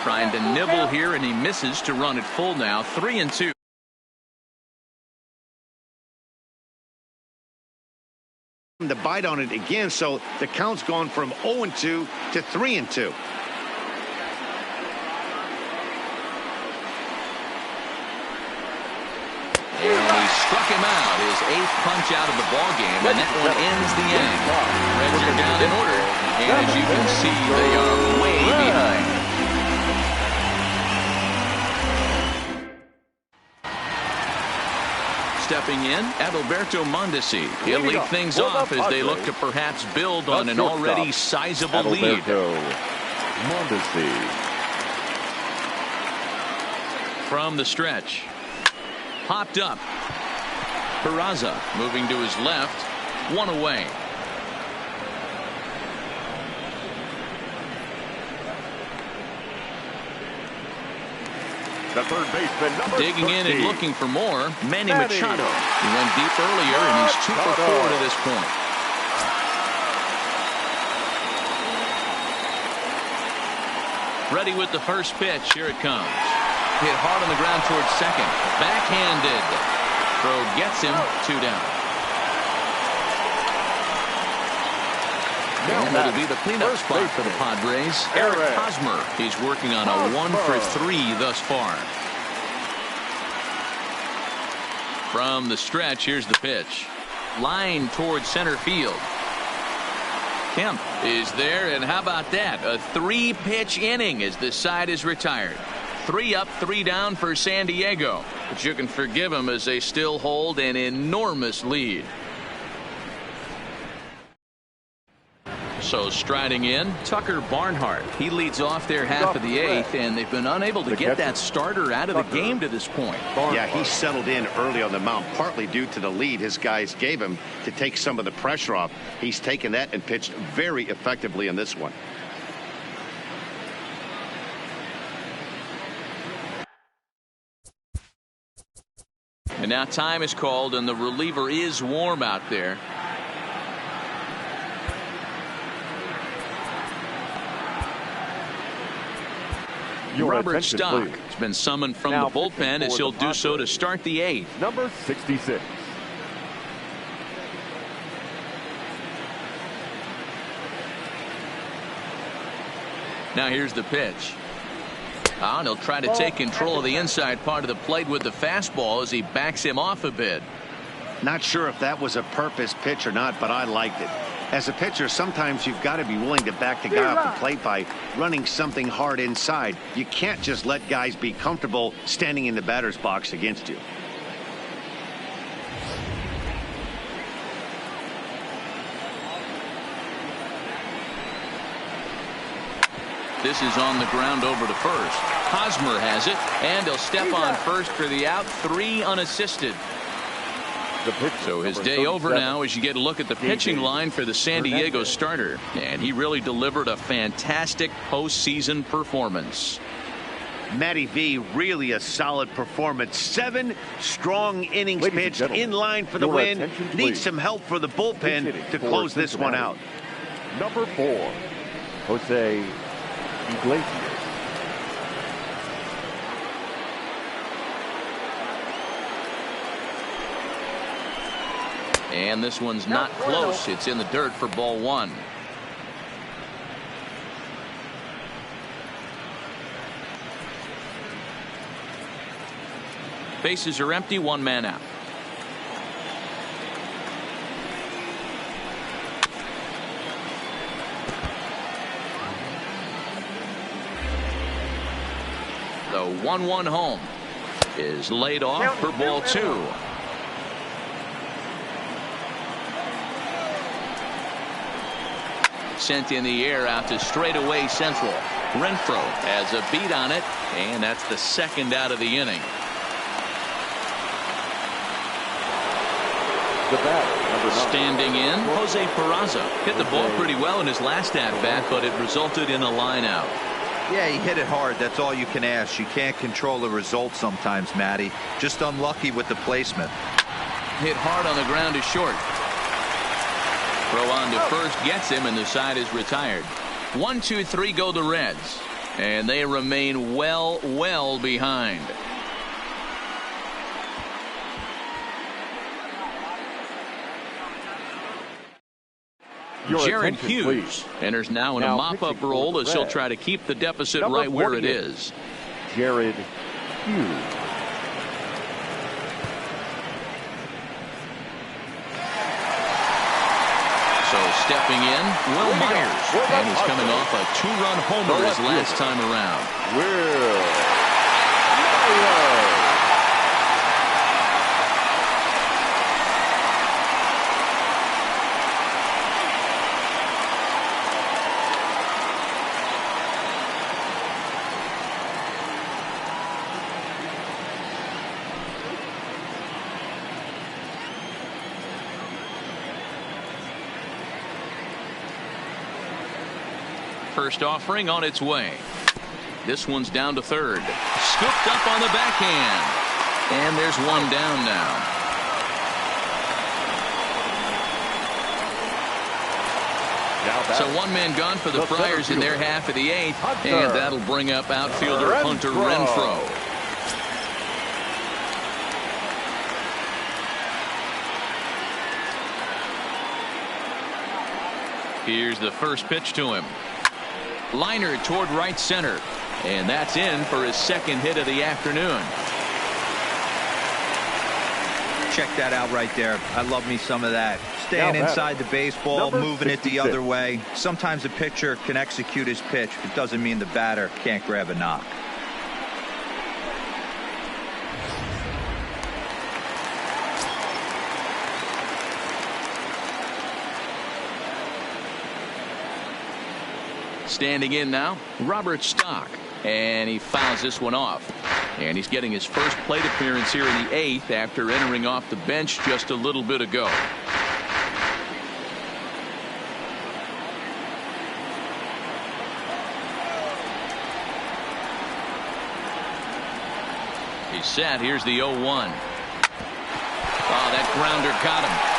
Trying to nibble here, and he misses to run it full now. 3-2. The bite on it again, so the count's gone from 0-2 to 3-2. Struck him out, his 8th punch out of the ball game, and that one ends the inning. Reds are down in order, and as you can see, they are way behind. Stepping in, Adalberto Mondesi. He'll lead things off as they look to perhaps build on an already sizable lead. Mondesi. From the stretch. Popped up. Peraza moving to his left. 1 away. The third baseman, number Digging 13. in and looking for more, Manny Machado. He went deep earlier, and he's 2 for 4 to this point. Ready with the first pitch. Here it comes. Hit hard on the ground towards second. Backhanded. Throw gets him. 2 down. And it'll be the cleanup spot for the Padres. Eric Hosmer. He's working on a 1 for 3 thus far. From the stretch, here's the pitch. Line towards center field. Kemp is there, and how about that? A 3-pitch inning as this side is retired. 3 up, 3 down for San Diego. But you can forgive them as they still hold an enormous lead. So striding in, Tucker Barnhart. He leads off their half of the 8th, and they've been unable to get that starter out of the game to this point. Yeah, he settled in early on the mound, partly due to the lead his guys gave him to take some of the pressure off. He's taken that and pitched very effectively in this one. And now time is called, and the reliever is warm out there. Robert Stock has been summoned from the bullpen as he'll do so to start the 8th. Number 66. Now here's the pitch. And he'll try to take control of the inside part of the plate with the fastball as he backs him off a bit. Not sure if that was a purpose pitch or not, but I liked it. As a pitcher, sometimes you've got to be willing to back the guy off the plate by running something hard inside. You can't just let guys be comfortable standing in the batter's box against you. This is on the ground over to first. Hosmer has it, and he'll step on first for the out, 3 unassisted. So his day over now as you get a look at the pitching line for the San Diego starter. And he really delivered a fantastic postseason performance. Matty V, really a solid performance. 7 strong innings pitched, in line for the win. Needs some help for the bullpen to close this one out. Number 4, Jose Iglesias. And this one's not close. It's in the dirt for ball 1. Bases are empty, 1 man out. The 1-1 home is laid off for ball 2. Sent in the air out to straightaway central. Renfroe has a beat on it, and that's the 2nd out of the inning. The batter, standing in, Jose Peraza hit the ball pretty well in his last at bat, but it resulted in a line out. Yeah, he hit it hard. That's all you can ask. You can't control the result sometimes, Matty. Just unlucky with the placement. Hit hard on the ground to short. Throw on to first gets him, and the side is retired. 1, 2, 3 go the Reds, and they remain well behind. Jared Hughes enters now in a mop-up role as he'll try to keep the deficit right where it is. Jared Hughes. So stepping in, Will Myers, and he's coming off a 2-run homer his last time around. Will Myers. First offering on its way. This one's down to third. Scooped up on the backhand. And there's one down now. So 1 man gone for the Friars in their half of the 8th. And that'll bring up outfielder Hunter Renfroe. Here's the first pitch to him. Liner toward right center, and that's in for his 2nd hit of the afternoon. Check that out right there. I love me some of that. Staying inside the baseball, moving it the other way. Sometimes a pitcher can execute his pitch. It doesn't mean the batter can't grab a knock. Standing in now, Robert Stock, and he fouls this one off. And he's getting his first plate appearance here in the 8th after entering off the bench just a little bit ago. He's set. Here's the 0-1. Oh, that grounder got him.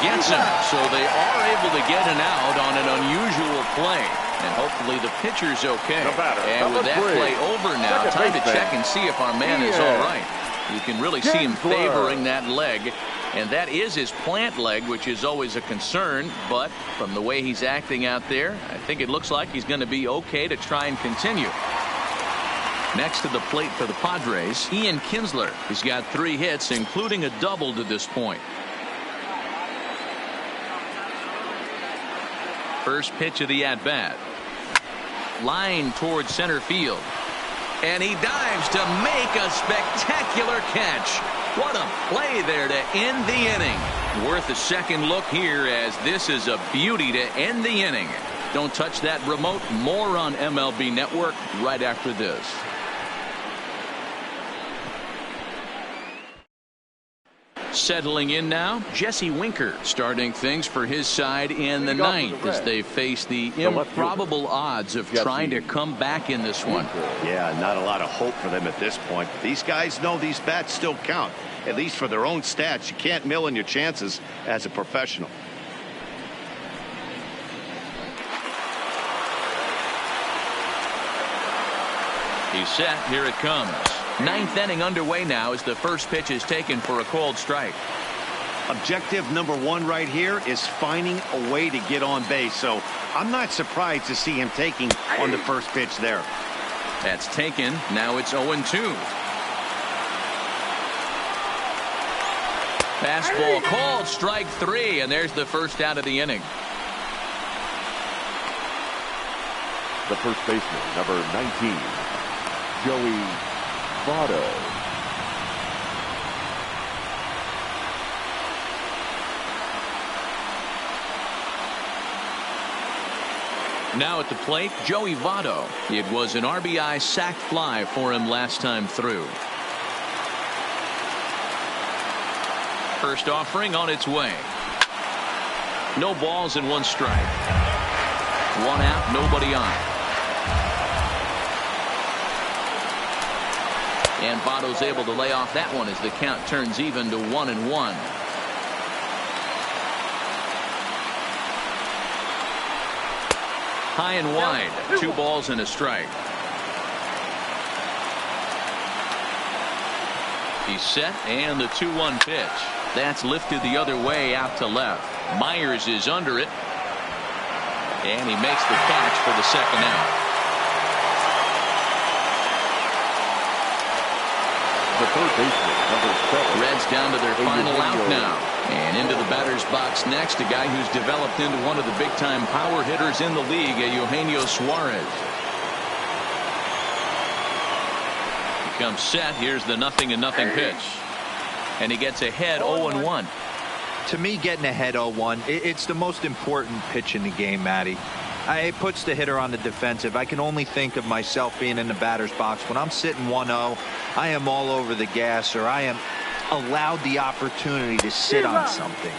Gets him, so they are able to get an out on an unusual play, and hopefully the pitcher's okay. And with that play over now, time to check and see if our man is all right. You can really see him favoring that leg, and that is his plant leg, which is always a concern, but from the way he's acting out there, I think it looks like he's going to be okay to try and continue. Next to the plate for the Padres, Ian Kinsler. He's got 3 hits, including a double to this point. First pitch of the at-bat. Line towards center field. And he dives to make a spectacular catch. What a play there to end the inning. Worth a second look here, as this is a beauty to end the inning. Don't touch that remote. More on MLB Network right after this. Settling in now, Jesse Winker starting things for his side in the 9th as they face the improbable odds of trying to come back in this one. Yeah, not a lot of hope for them at this point. These guys know these bats still count, at least for their own stats. You can't mill in your chances as a professional. He's set. Here it comes. 9th inning underway now as the first pitch is taken for a called strike. Objective number 1 right here is finding a way to get on base, so I'm not surprised to see him taking on the first pitch there. That's taken. Now it's 0-2. Fastball called, strike 3, and there's the first out of the inning. The first baseman, number 19, Joey Votto. Now at the plate, Joey Votto. It was an RBI sac fly for him last time through. First offering on its way. No balls and 1 strike. 1 out, nobody on. And Votto's able to lay off that one as the count turns even to 1-1. High and wide. 2 balls and a strike. He's set, and the 2-1 pitch. That's lifted the other way out to left. Myers is under it. And he makes the catch for the second out. The third baseman, number 7. Reds down to their final out now. And into the batter's box next, a guy who's developed into one of the big-time power hitters in the league, Eugenio Suarez. He comes set. Here's the 0-0 pitch. And he gets ahead 0-1. To me, getting ahead 0-1, it's the most important pitch in the game, Matty. It puts the hitter on the defensive. I can only think of myself being in the batter's box. When I'm sitting 1-0, I am all over the gas, or I am allowed the opportunity to sit on something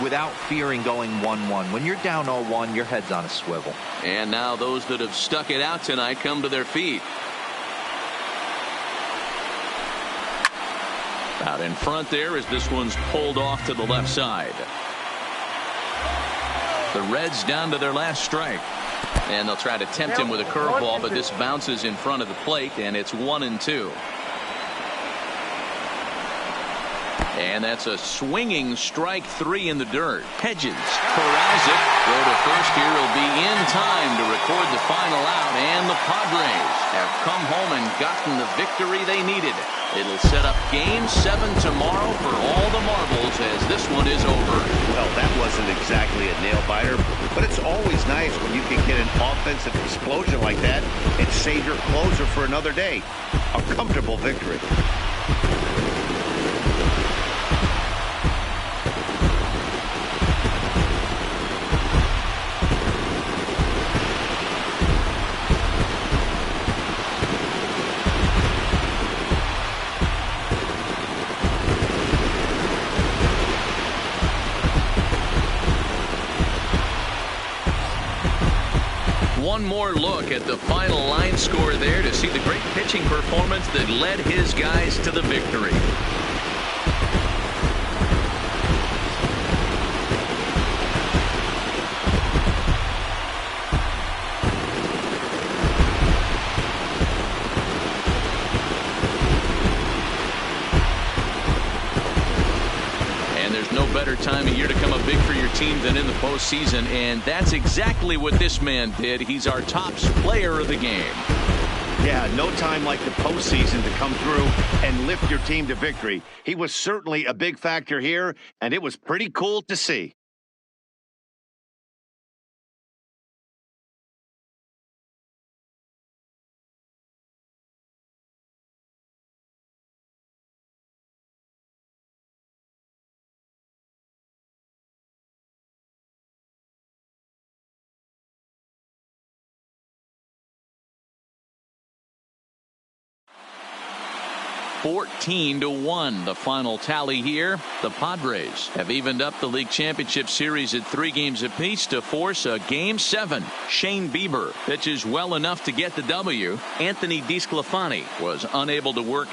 without fearing going 1-1. When you're down 0-1, your head's on a swivel. And now those that have stuck it out tonight come to their feet. Out in front there as this one's pulled off to the left side. The Reds down to their last strike. And they'll try to tempt him with a curveball, but this bounces in front of the plate, and it's 1-2. And that's a swinging strike 3 in the dirt. Hedges corrals it. Go to first here. He'll be in time to record the final out. And the Padres have come home and gotten the victory they needed. It'll set up Game 7 tomorrow for all the marbles as this one is over. Well, that wasn't exactly a nail-biter, but it's always nice when you can get an offensive explosion like that and save your closer for another day. A comfortable victory. One more look at the final line score there to see the great pitching performance that led his guys to the victory. No better time of year to come up big for your team than in the postseason, and that's exactly what this man did. He's our top player of the game. Yeah, no time like the postseason to come through and lift your team to victory. He was certainly a big factor here, and it was pretty cool to see. (14-1) the final tally here. The Padres have evened up the league championship series at 3 games apiece to force a Game 7. Shane Bieber pitches well enough to get the W. Anthony DeSclafani was unable to work